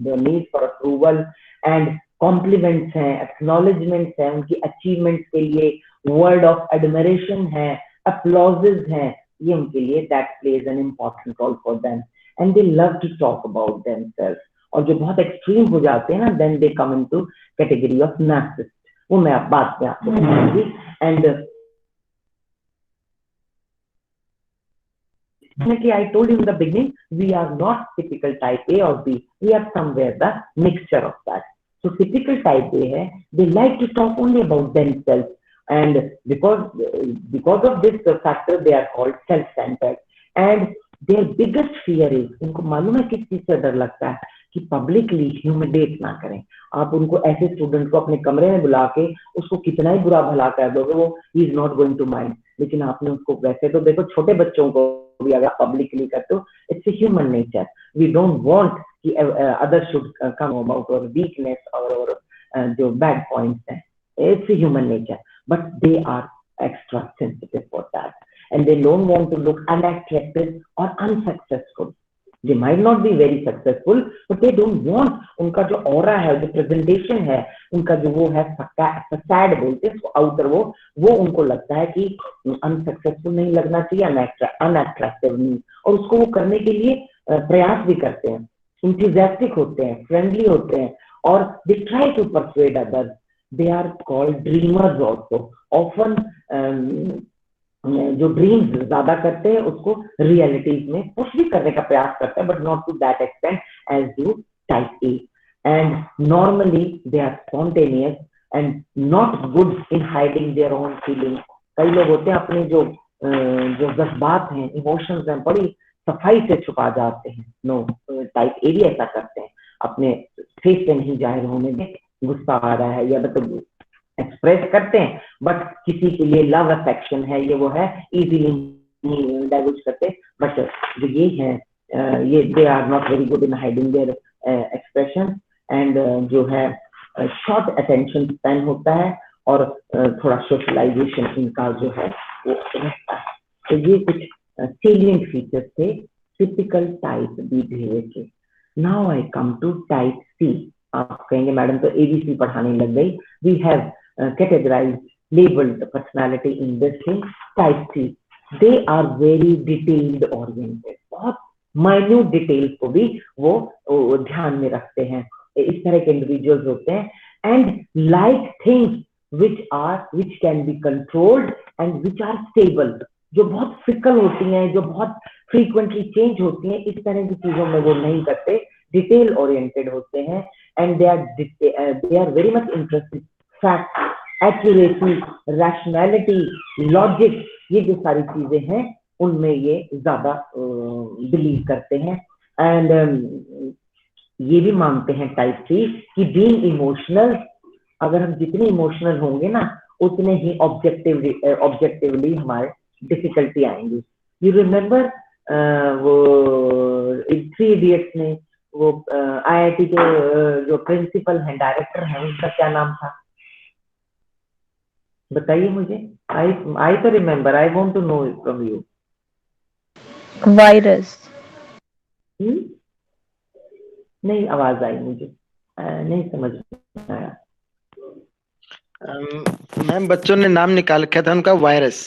the need for approval and compliments हैं, acknowledgements हैं, उनकी achievements के लिए word of admiration है, applauses हैं, ये उनके लिए that plays an important role for them, and they love to talk about themselves. और जो बहुत extreme हो जाते हैं ना, then they come into category of narcissist. वो मैं बात में आपको बताऊंगी. And I told you in the beginning, we are not typical type A or B. We are somewhere the mixture of that. So typical type A है, they like to talk only about themselves. And because of this factor, they are called self-centered. And their biggest fear is, उनको मालूम है किस चीज से डर लगता है, कि पब्लिकली ह्यूमिलेट ना करें. आप उनको ऐसे स्टूडेंट को अपने कमरे में बुला के उसको कितना ही बुरा भला कर दोगे, वो ही is not going to mind. लेकिन आपने उसको वैसे तो देखो, छोटे बच्चों को भी अगर पब्लिकली करते हो, it's human nature. We don't want कि others should come about our weakness or our जो बैड पॉइंट्स हैं, it's human nature, but they are extra sensitive for that, and they don't want to look unattractive or unsuccessful. They might not be very successful, but they don't want, उनका जो aura है, जो presentation है, उनका जो वो है facade बोलते हैं, outer वो उनको लगता है कि unsuccessful नहीं लगना चाहिए, unattractive नहीं, और उसको वो करने के लिए प्रयास भी करते हैं, enthusiastic होते हैं, friendly होते हैं, और they try to persuade others. They are called dreamers also. Often जो ड्रीम्स ज्यादा करते हैं उसको रियलिटीज में पुश भी करने का प्रयास करते हैं, but not to that extent as do type A. And normally they are spontaneous and not good in hiding their own feelings. कई लोग होते हैं अपने जो जज्बात हैं, इमोशंस हैं, बड़ी सफाई से छुपा जाते हैं. नो, टाइप ए भी ऐसा करते हैं, अपने फेस पे नहीं जाहिर होने में, गुस्सा आ रहा है या मतलब एक्सप्रेस करते हैं, बट किसी के लिए लव अफेक्शन है, ये वो है, इजीली नहीं डाइवर्ज करते. बट जो ये है, ये they are not very good in hiding their expression, and जो है शॉर्ट अटेंशन स्पैन होता है, और थोड़ा सोशलाइजेशन इनका जो है वो रहता है. तो ये कुछ सेलिएंट फीचर्स थे टिपिकल टाइप बी बिहेवियर के. Now I come to type C. आप कहेंगे मैडम तो एबीसी पढ़ाने लग गई. We have categorized, labeled the personality in this thing. Type C, they are very detailed oriented. बहुत minute details को भी वो ध्यान में रखते हैं. इस तरह के individuals होते हैं, and like things which can be controlled and which are stable. जो बहुत fickle होती हैं, जो बहुत frequently change होती हैं, इस तरह की चीजों में वो नहीं करते. Detail oriented होते हैं, and they are very much interested. Fact, accuracy, rationality, logic, ये जो सारी चीजें हैं उनमें ये ज्यादा बिलीव करते हैं. एंड ये भी मानते हैं टाइप सी कि बीइंग इमोशनल, अगर हम जितने इमोशनल होंगे ना उतने ही ऑब्जेक्टिवली हमारे डिफिकल्टी आएंगी. यू रिमेम्बर वो 3 इडियट्स में वो IIT के जो प्रिंसिपल हैं, डायरेक्टर हैं, उनका क्या नाम था, बताइए मुझे. आई तो remember, I want to know from you. Virus. नहीं आवाज आई मुझे, नहीं समझ आया. मैम बच्चों ने नाम निकाल रखा था उनका, वायरस.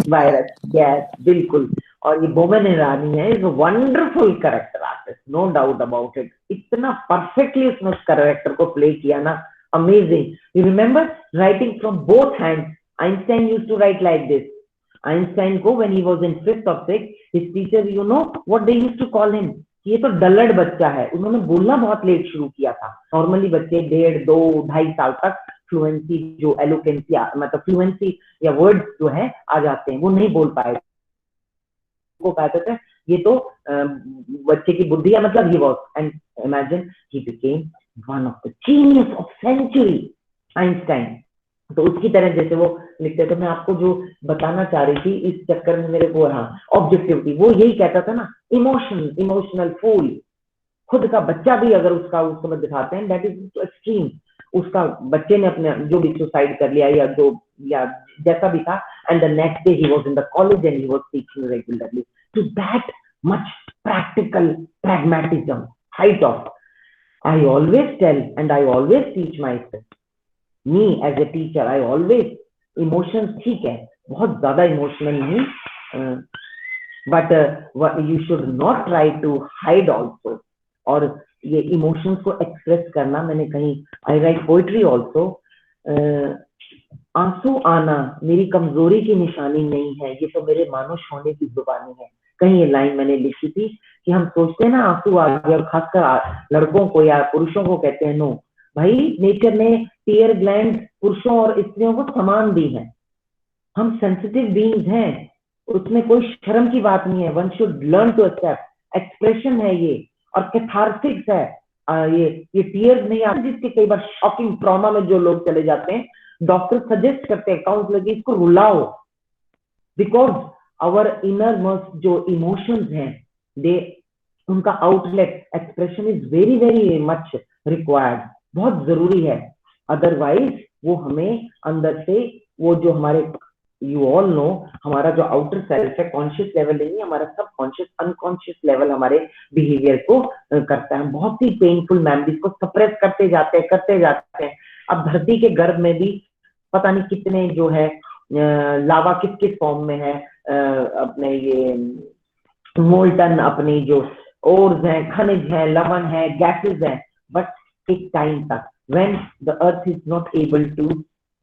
वायरस, यस, बिल्कुल. और ये बोमन ईरानी है, is wonderful character artist, no doubt about it. इतना परफेक्टली उसने उस कैरेक्टर को प्ले किया ना, amazing. You remember writing from both hands? Einstein used to write like this. Einstein को when he was in 5th or 6th, his teacher, you know what they used to call him? ये तो डलर्ड बच्चा है. उन्होंने बोलना बहुत late शुरू किया था. नॉर्मली बच्चे 1.5, 2, 2.5 साल तक फ्लुएंसी, जो एलोकेंसी, मतलब फ्लुएंसी या वर्ड्स जो है आ जाते हैं, वो नहीं बोल पाए. वो कहते थे ये तो बच्चे की बुद्धि है, मतलब he was, and imagine he became one of the genius of century, Einstein. तो उसकी तरह जैसे वो लिखते थे. मैं आपको जो बताना चाह रही थी इस चक्कर में मेरे को, हाँ, ऑब्जेक्टिविटी, वो यही कहता था ना, इमोशनल फूल. खुद का बच्चा भी अगर उसका उस समय दिखाते हैं, दैट इज एक्सट्रीम. उसका बच्चे ने अपने जो भी सुसाइड कर लिया या जो या जैसा भी था, and the next day he was in the college and he was teaching regularly. To that much practical pragmatism, height of. I always tell and I always teach myself, me as a teacher, I always, emotions ठीक है, बहुत ज्यादा emotional नहीं, but you should not try to hide also. और ये emotions को express करना, मैंने कहीं I write poetry also. आंसू आना मेरी कमजोरी की निशानी नहीं है, ये तो मेरे मानुष होने की जुबानी है. कहीं ये लाइन मैंने लिखी थी कि हम सोचते हैं ना आंसू आ गया, और खासकर लड़कों को या पुरुषों को कहते हैं. नो भाई, नेचर ने टीयर ग्लैंड पुरुषों और स्त्रियों को समान दी है. हम सेंसिटिव बीइंग्स हैं, उसमें कोई शर्म की बात नहीं है. One should learn to accept. Expression है ये, और कैथार्सिक्स है. ये टीयर्स नहीं आते, जिसके कई बार शॉकिंग ट्रॉमा में जो लोग चले जाते हैं, डॉक्टर सजेस्ट करते हैं, काउंसलर, इसको रुलाओ, बिकॉज our innermost जो emotions हैं, उनका outlet expression is very very much required. बहुत जरूरी है. अदरवाइज वो हमें अंदर से वो जो हमारे, यू ऑल नो, हमारा जो आउटर सेल्फ है कॉन्शियस लेवल नहीं, हमारा सब कॉन्शियस अनकॉन्शियस लेवल हमारे बिहेवियर को करता है। बहुत ही पेनफुल मेमोरीज को सप्रेस करते जाते हैं। अब धरती के गर्भ में भी पता नहीं कितने जो है लावा किस किस फॉर्म में है, अपने ये मोल्टन, अपनी जो ओर्स हैं, खनिज हैं, लवण है, गैसेस हैं, बट एक टाइम तक when the earth is not able to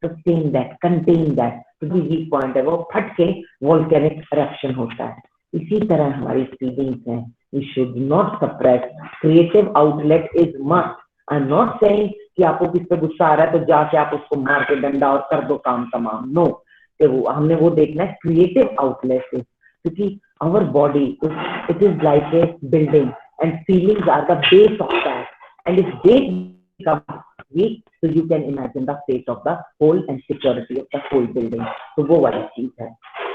sustain that, contain that, क्योंकि वीक पॉइंट है, वो फट के वोल्केनिक इरप्शन होता है। इसी तरह हमारी फीलिंग्स हैं, we should not suppress, creative outlet is must. I am not saying कि आपको किस पे गुस्सा आ रहा है तो जाके आप उसको मार के डंडा और कर दो काम तमाम, नो, हमने वो देखना है क्रिएटिव आउटलेट से, क्योंकि our body it is like a building and feelings are the base of that, and if they become weak, so you can imagine the fate of the whole and security of the whole building. So वो वाली चीज है।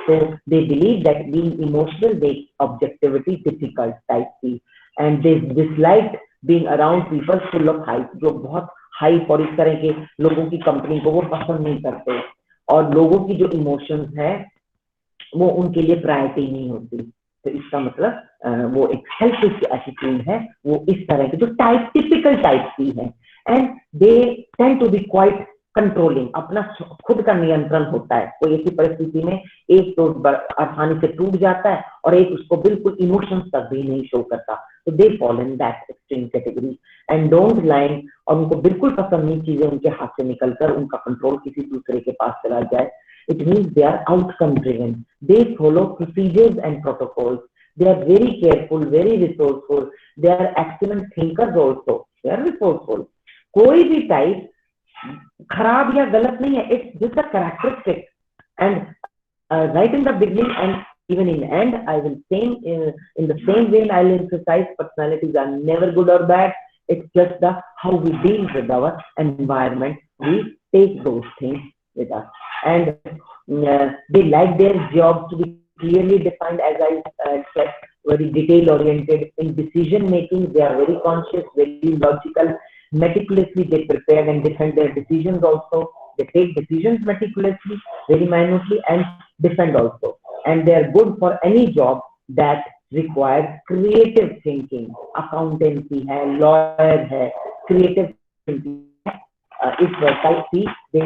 So they believe that being emotional makes objectivity difficult, type C, and they dislike being around people full of hype, जो बहुत hype और इस तरह के लोगों की कंपनी को वो पसंद नहीं करते, और लोगों की जो इमोशंस है वो उनके लिए प्रायोरिटी नहीं होती। तो इसका मतलब वो एक सेल्फिश एटीट्यूड है, वो इस तरह के जो टाइप टिपिकल टाइप की है, and they tend to be quite controlling, अपना खुद का नियंत्रण होता है। कोई ऐसी परिस्थिति में एक तो आसानी से टूट जाता है और एक उसको बिल्कुल इमोशंस तक भी नहीं शो करता, तो they fall in that extreme category and don't line, और उनको बिल्कुल पसंद नहीं चीजें उनके हाथ से निकलकर उनका कंट्रोल किसी दूसरे के पास चला जाए। It means they are outcome driven. They follow procedures and protocols. They are very careful, very resourceful. They are excellent thinkers also. They are resourceful. कोई भी टाइप खराब या गलत नहीं है. It's just a characteristic. And right in the beginning and even in the end, I will say in the same way I'll emphasize personalities are never good or bad. It's just the how we deal with our environment. We take those things with us, and they like their jobs to be clearly defined, as I said, very detail oriented in decision making. They are very conscious, very logical, meticulously they prepare and defend their decisions also. They take decisions meticulously, very minutely, and defend also, and they are good for any job that requires creative thinking. Accountancy है, lawyer है, creative thinking. If type C, they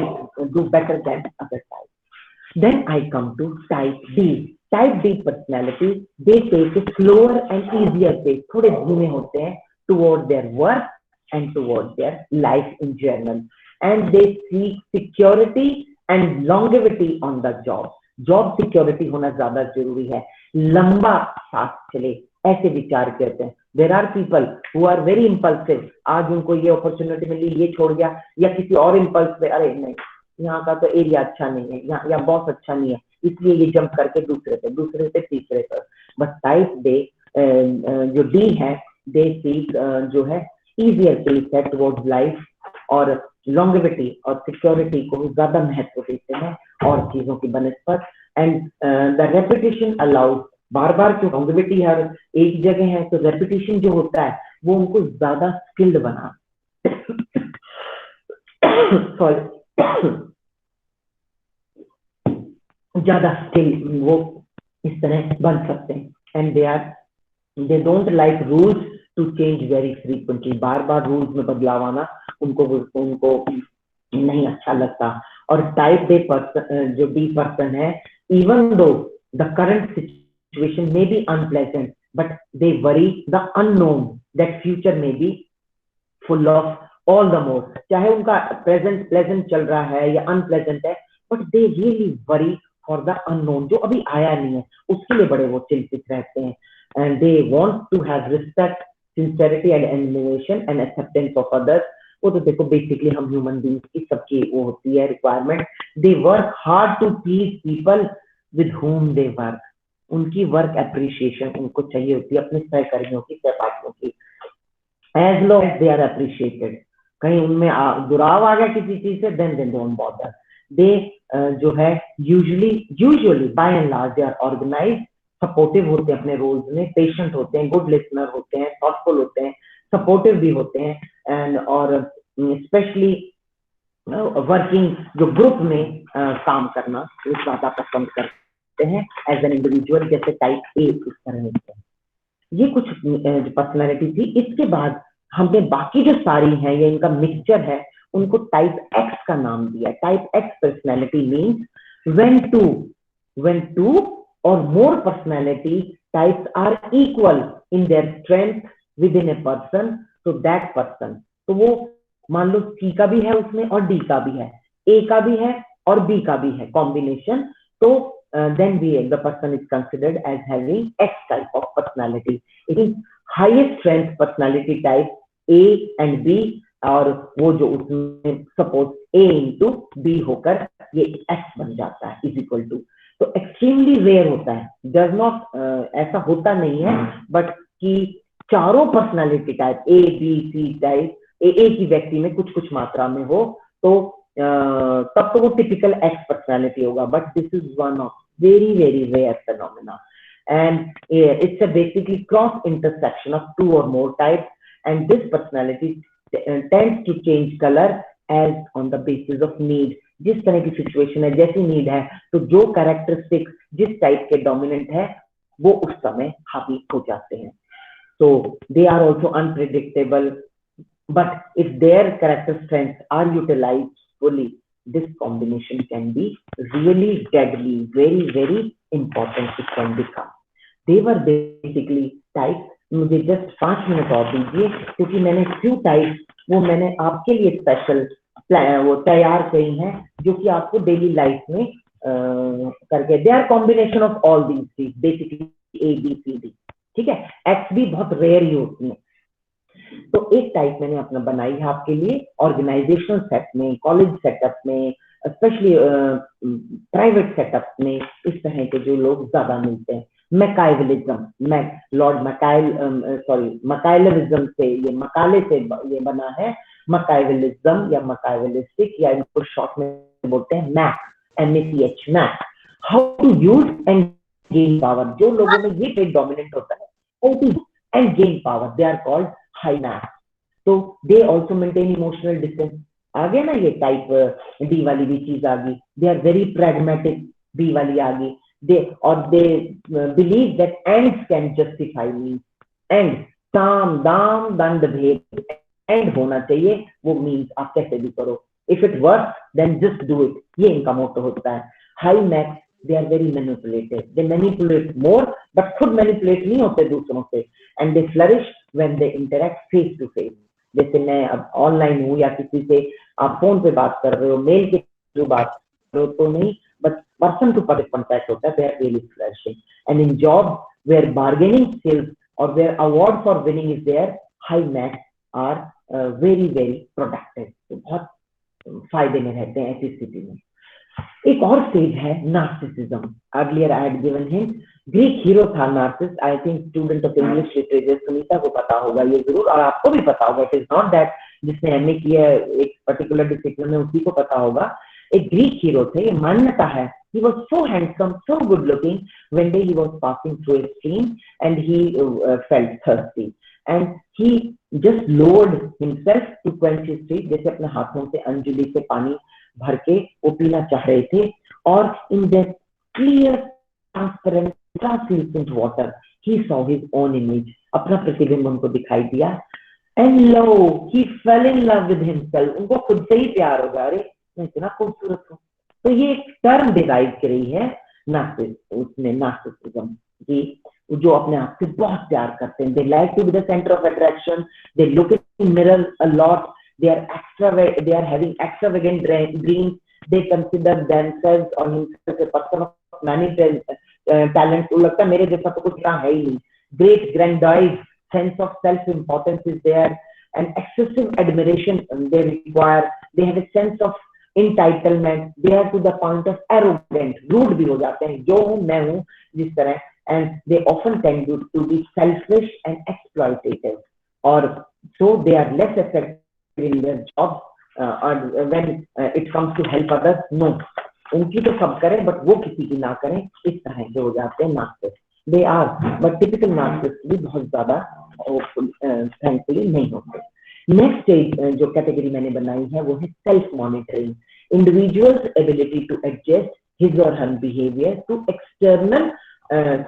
do better than other types. Then I come to type D. Type D personality, they take a slower and easier pace. थोड़े धीमे होते हैं toward their work and toward their life in general. And they seek security and longevity on the job. Job security होना ज़्यादा जरूरी है, लंबा साथ चले, ऐसे विचार करते हैं। There are people who are very impulsive. आज उनको ये अपॉर्चुनिटी मिली, ये छोड़ गया, या किसी और इम्पल्स पे, अरे नहीं यहाँ का तो एरिया अच्छा नहीं है, या बॉस अच्छा नहीं है, इसलिए ये जंप करके दूसरे पे तीसरे पर। बट टाइप दे जो डी है, दे सीक जो है easier pace है towards life, और longevity और सिक्योरिटी को ज्यादा महत्व देते हैं और चीजों की बनस्पत। एंड द रेपुटेशन अलाउड, बार बार क्यों, लॉन्गेविटी हर एक जगह है, तो रेपुटेशन जो होता है वो उनको ज्यादा स्किल्ड बना ज्यादा स्किल वो इस तरह बन सकते हैं। And they don't like rules to change very frequently, बार बार रूल्स में बदलाव आना उनको नहीं अच्छा लगता। और टाइप डे पर्सन जो डी पर्सन है, even though the current situation may be unpleasant, but they worry the unknown, that future may be full of all the more. चाहे उनका present pleasant चल रहा है या unpleasant है, but they really worry for the unknown, जो अभी आया नहीं है, उसके लिए बड़े वो चिंतित रहते हैं। And they want to have respect, sincerity and admiration and acceptance of others. वो तो देखो basically हम human beings की सबकी वो होती है requirement. They work hard to please people with whom they work. उनकी वर्क एप्रिसिएशन उनको चाहिए होती है अपने सहकर्मियों की, सहपाठियों की, as long as they are appreciated. कहीं उनमें दुराव आ गया किसी चीज से, then they don't bother. They जो है usually by and large they are organise, supportive होते हैं अपने रोल्स में, पेशेंट होते हैं, गुड लिसनर होते हैं, थॉटफुल होते हैं, सपोर्टिव भी होते हैं, एंड और स्पेशली वर्किंग जो ग्रुप में काम करना वो ज्यादा पसंद करते हैं एज एन इंडिविजुअल, जैसे टाइप ए इस तरह होते हैं। ये कुछ पर्सनालिटी थी। इसके बाद हमने बाकी जो सारी हैं, ये इनका मिक्सचर है, उनको टाइप एक्स का नाम दिया। Type x personality means when two or more personality types are equal in their strength within a person, so that person, तो वो मान लो C का भी है उसमें और D का भी है, A का भी है और B का भी है combination, तो then the person is considered as having X type of personality. It is highest strength personality type A and B, और वो जो उसमें सपोज A into B होकर ये X बन जाता है is equal to, तो एक्सट्रीमली रेयर होता है, डज नॉट ऐसा होता नहीं है, बट कि चारों personality type A B C type एक ही व्यक्ति में कुछ कुछ मात्रा में हो, तो तब तो वो टिपिकल एक्स पर्सनालिटी होगा, but this is one of very very rare phenomena, and it's a basically cross intersection of two और more types, and this personality tends to change colour as on the basis of need. जिस तरह की situation है, जैसी need है, तो जो characteristics जिस टाइप के डोमिनेंट है वो उस समय हावी हो जाते हैं। So they are also unpredictable, but if their character strengths are utilised fully, this combination can be really deadly, very very important it can become. They were basically type. मुझे जस्ट 5 मिनट और दीजिए, क्योंकि मैंने few types वो मैंने आपके लिए special वो तैयार करी हैं, जो कि आपको डेली लाइफ में करके, they are combination of all these three, basically A B C D, ठीक है। एक्स भी बहुत रेयर ही होती है। तो एक टाइप मैंने अपना बनाई है आपके लिए, ऑर्गेनाइजेशनल सेट में, कॉलेज सेटअप में, स्पेशली प्राइवेट सेटअप में इस तरह के जो लोग ज्यादा मिलते हैं। मैकाइवलिज्म, लॉर्ड मकाइलविज्म से, ये मकाले से ये बना है, मकाइवलिज्म या मकाइवलिस्टिक, या इनको शॉर्ट में बोलते हैं Mac, MACH, Mac. How to use and gain power, जो लोगों में ये ट्रेड डोमिनेंट होता है, how to and gain power, they are called high Mac. तो they also maintain emotional distance. आ गया ना, ये टाइप डी वाली भी चीज आ गई। They are very pragmatic, B वाली आ गई। They believe that ends can justify means, and साम दाम दंड भेद एंड होना चाहिए, वो मीन्स आप कैसे भी करो, if it work then just do it, ये इनका मोटो होता है। High Machs, they are very manipulative, they manipulate more, but खुद मैनिपुलेट नहीं होते दूसरों से, and they flourish when they interact face to face. जैसे मैं अब ऑनलाइन हूँ या किसी से आप फोन पे बात कर रहे हो, मेल के थ्रू बात कर रहे हो तो नहीं, but person to person contact होता है, they are really flourishing. And in job where bargaining skills और where award for winning is there, high Machs are very very productive, तो बहुत फायदे में रहते हैं ऐसी स्थिति में। एक और स्टेज है narcissism. Earlier I had given hint, Greek hero था Narcissus. I think student of English literature Sunita को पता होगा ये जरूर, और आपको भी पता होगा। इट इज नॉट दैट जिसने MA किया एक पर्टिकुलर डिसिप्लिन में उसी को पता होगा। एक ग्रीक हीरो थे, ये मान्यता है। He was so handsome, so good looking. One day he was passing through a stream and he felt thirsty, and he just lowered himself to quench his thirst. जैसे अपने हाथों से अंजलि से पानी भर के वो पीना चाह रहे थे, और in that clear, transparent, translucent water, he saw his own image. अपना प्रतिबिंब उनको दिखाई दिया, and lo, he fell in love with himself. उनको खुद से ही प्यार हो गया, अरे मैं इतना खूबसूरत हूँ। तो ये एक टर्म डिराइव करी है नार्सिसिज्म की, जो अपने आप से बहुत प्यार करते हैं। They like to be the centre of attraction, they look in mirror a lot, they are having extravagant dreams, they consider themselves और himself a person of many talents. लगता है मेरे जैसा तो कुछ है ही नहीं। Great grandiose sense of self importance is there, and excessive admiration they require, they have a sense of entitlement, they are to the point of arrogant, rude भी हो जाते हैं, जो हूँ मैं हूँ जिस तरह, and they often tend to be selfish and exploitative, or so they are less effective in their jobs, or when it comes to help others, no, उनकी तो सब करें बट वो किसी की ना करें, इस तरह के हो जाते हैं narcissist. they are, but typical narcissists भी बहुत ज्यादा thankfully नहीं होते। नेक्स्ट स्टेज जो कैटेगरी मैंने बनाई है वो है self monitoring, individuals ability to adjust his और her behaviour to external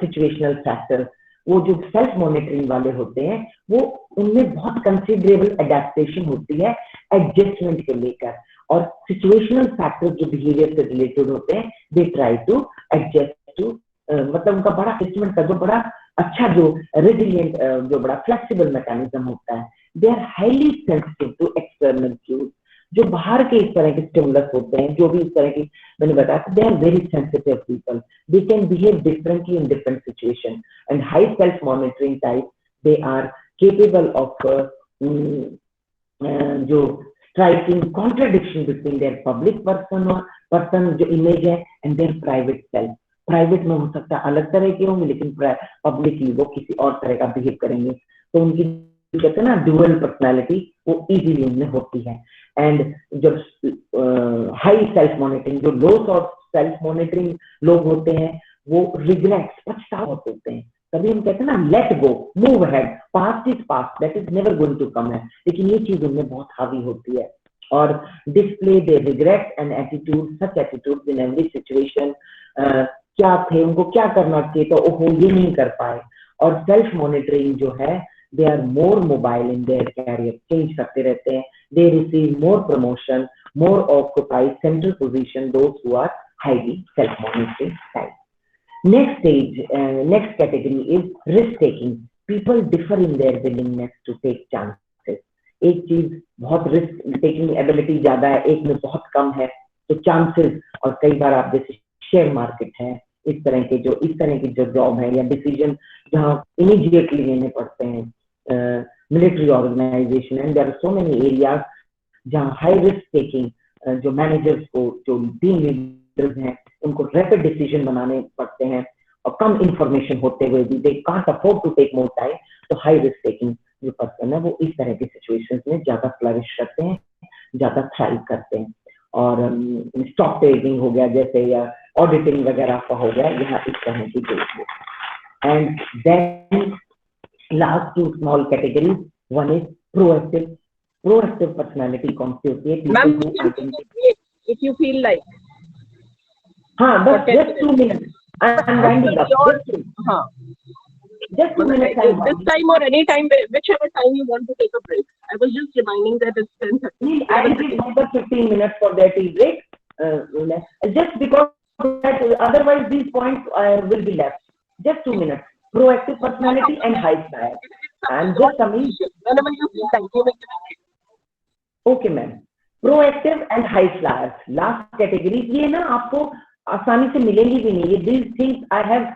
situational factors. वो जो सेल्फ मॉनिटरिंग वाले होते हैं वो उनमें बहुत कंसिडरेबल एडेप्टेशन होती है एडजस्टमेंट के लेकर, और सिचुएशनल फैक्टर्स जो बिहेवियर से रिलेटेड होते हैं they try to adjust to, मतलब उनका बड़ा एडजस्टमेंट का जो बड़ा अच्छा जो रेजिलिएंट जो बड़ा फ्लेक्सिबल मैकेनिज्म होता है। They are highly sensitive to external cues, जो बाहर के इस तरह के स्टिमुलस होते हैं, जो भी इस तरह की मैंने बताया, they are very sensitive people, they can behave differently in different situation and high self monitoring type they are capable of जो striking contradiction between their public person जो इमेज है and their private self. Private में हो सकता है अलग तरह के होंगे, लेकिन पब्लिकली वो किसी और तरह का बिहेव करेंगे, तो उनकी कहते हैं ना ड्यूअल पर्सनालिटी वो इजीली उनमें होती है। एंड जब हाई सेल्फ मॉनिटरिंग, जो लो सेल्फ मॉनिटरिंग लोग होते हैं वो रिग्रेट्स पछतावा होते हैं, तभी हम कहते हैं ना let go move ahead, past is past, that is never going to come है, लेकिन ये चीज उनमें बहुत हावी होती है। और display they regret and attitude, such attitude in every situation, क्या थे, उनको क्या करना चाहिए तो ओहो ये नहीं कर पाए। और सेल्फ मॉनिटरिंग जो है they are more mobile in their career, change करते रहते हैं, they receive more promotion, more occupy central position those who are highly self monitoring type. Next stage, next category is risk taking, people differ in their willingness to take chances. एक चीज बहुत risk taking ability ज्यादा है, एक में बहुत कम है, तो चांसेस, और कई बार आप जैसे शेयर मार्केट है, इस तरह की जो जॉब है या डिसीजन जहां इमीडिएटली लेने पड़ते हैं, military organisation, and there are so many areas जहां हाई रिस्क टेकिंग जो मैनेजर्स को, जो टीम लीडर्स हैं, उनको रैपिड डिसीजन बनाने पड़ते हैं और कम इंफॉर्मेशन होते हुए भी they can't afford to take more time, तो हाई रिस्क टेकिंग जो पर्सन है वो इस तरह की सिचुएशंस में ज्यादा फ्लरिश करते हैं, ज्यादा थ्राइव करते हैं। और स्टॉक ट्रेडिंग हो गया जैसे, या ऑडिटिंग वगैरह का हो गया, यहाँ इस तरह की चीज है। And then last two small category, one is proactive. Proactive personality कौन सी होती है? If you feel like, हाँ, बस just 2 minutes. I'm winding up. Just 2 minutes. This time or any time, whichever time you want to take a break. I was just reminding that it's 10:30. I will give another 15 minutes for their tea break. Just because that, otherwise these points will be left. Just 2 minutes. Proactive personality and high flyer. And just coming. Whenever you feel like, you make it. Okay, ma'am. Proactive and high flyers. Last category. ये ना आपको आसानी से मिलेंगी भी नहीं। ये these things I have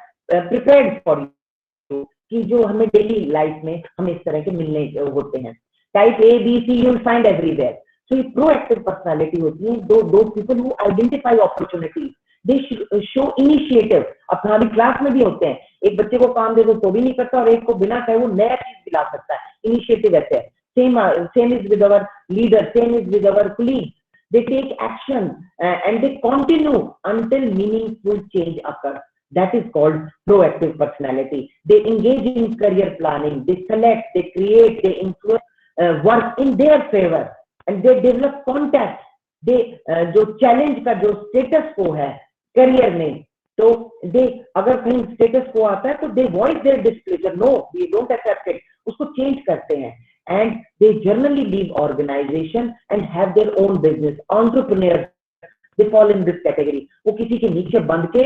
prepared for you. कि जो हमें डेली लाइफ में हमें इस तरह के मिलने होते हैं। Type A, B, C you will find everywhere. So ये प्रोएक्टिव पर्सनालिटी होती है। दो people who identify opportunities, they show initiative. अब हमारी क्लास में भी होते हैं, एक बच्चे को काम दे दो तो भी नहीं करता, और एक को बिना कहे वो नया चीज दिला सकता है। इनिशिएटिव ऐसे है। Same is with our leader, same is with our colleagues. They take action and they continue until meaningful change occurs. That is called proactive personality. They engage in career planning, they select, they create, they influence work in their favor, and they develop contacts. They जो challenge का जो status quo है career में, तो they अगर कहीं status quo आता है तो they voice their displeasure. No, we don't accept it. उसको change करते हैं. And they generally leave organization and have their own business. Entrepreneurs, they fall in this category. वो किसी के नीचे बंद के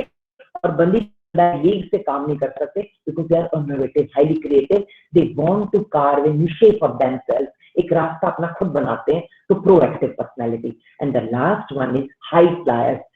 और बंदी लीग से काम नहीं कर सकते, because they are innovative, highly creative. They want to carve a new shape of themselves. एक रास्ता अपना खुद बनाते हैं, तो proactive personality. And the last one is high flyers.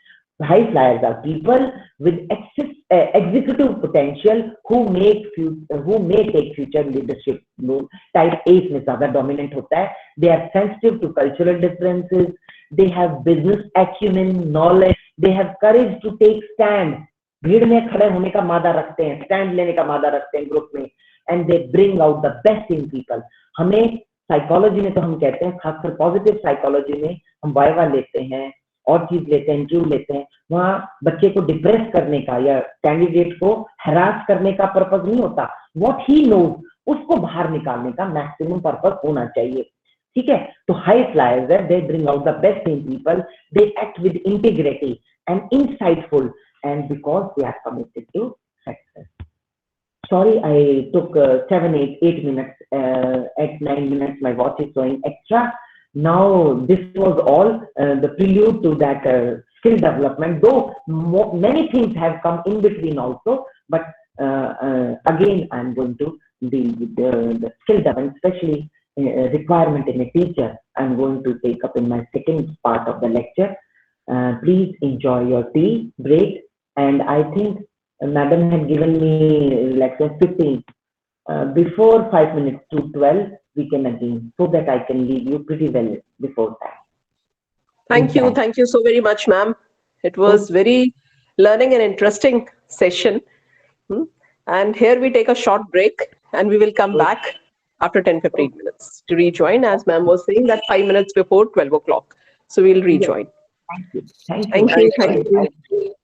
High flyers are people with executive potential who may take future leadership role. Type A में ज़्यादा dominant होता है. They are sensitive to cultural differences. They have business acumen, knowledge. They have courage to take stand. भीड़ में खड़े होने का मादा रखते हैं, स्टैंड लेने का मादा रखते हैं ग्रुप में, and they bring out the best in people. हमें साइकोलॉजी में तो हम कहते हैं, खासकर पॉजिटिव साइकोलॉजी में हम वाइवा लेते हैं और चीज लेते हैं, इंटरव्यू लेते हैं, वहाँ बच्चे को डिप्रेस करने का या कैंडिडेट को हरास करने का पर्पज नहीं होता। व्हाट ही नोज उसको बाहर निकालने का मैक्सिमम पर्पज होना चाहिए। ठीक है? तो high flyers, they bring out the best in people, they act with integrity and insightful, and because they are committed to success. Sorry, I took 8 minutes. At 9 minutes, my watch is showing extra. Now, this was all the prelude to that skill development, though many things have come in between also, but again, I'm going to deal with the skill development, especially requirement in a teacher. I'm going to take up in my second part of the lecture. Please enjoy your tea break, and I think Madam had given me lecture 15. Before 5 minutes to 12, we can again, so that I can leave you pretty well before that. Thank you so very much, ma'am. It was very learning and interesting session. And here we take a short break, and we will come back after 10-15 minutes to rejoin, as ma'am was saying, that 5 minutes before 12 o'clock. So we'll rejoin. Thank you. Thank you.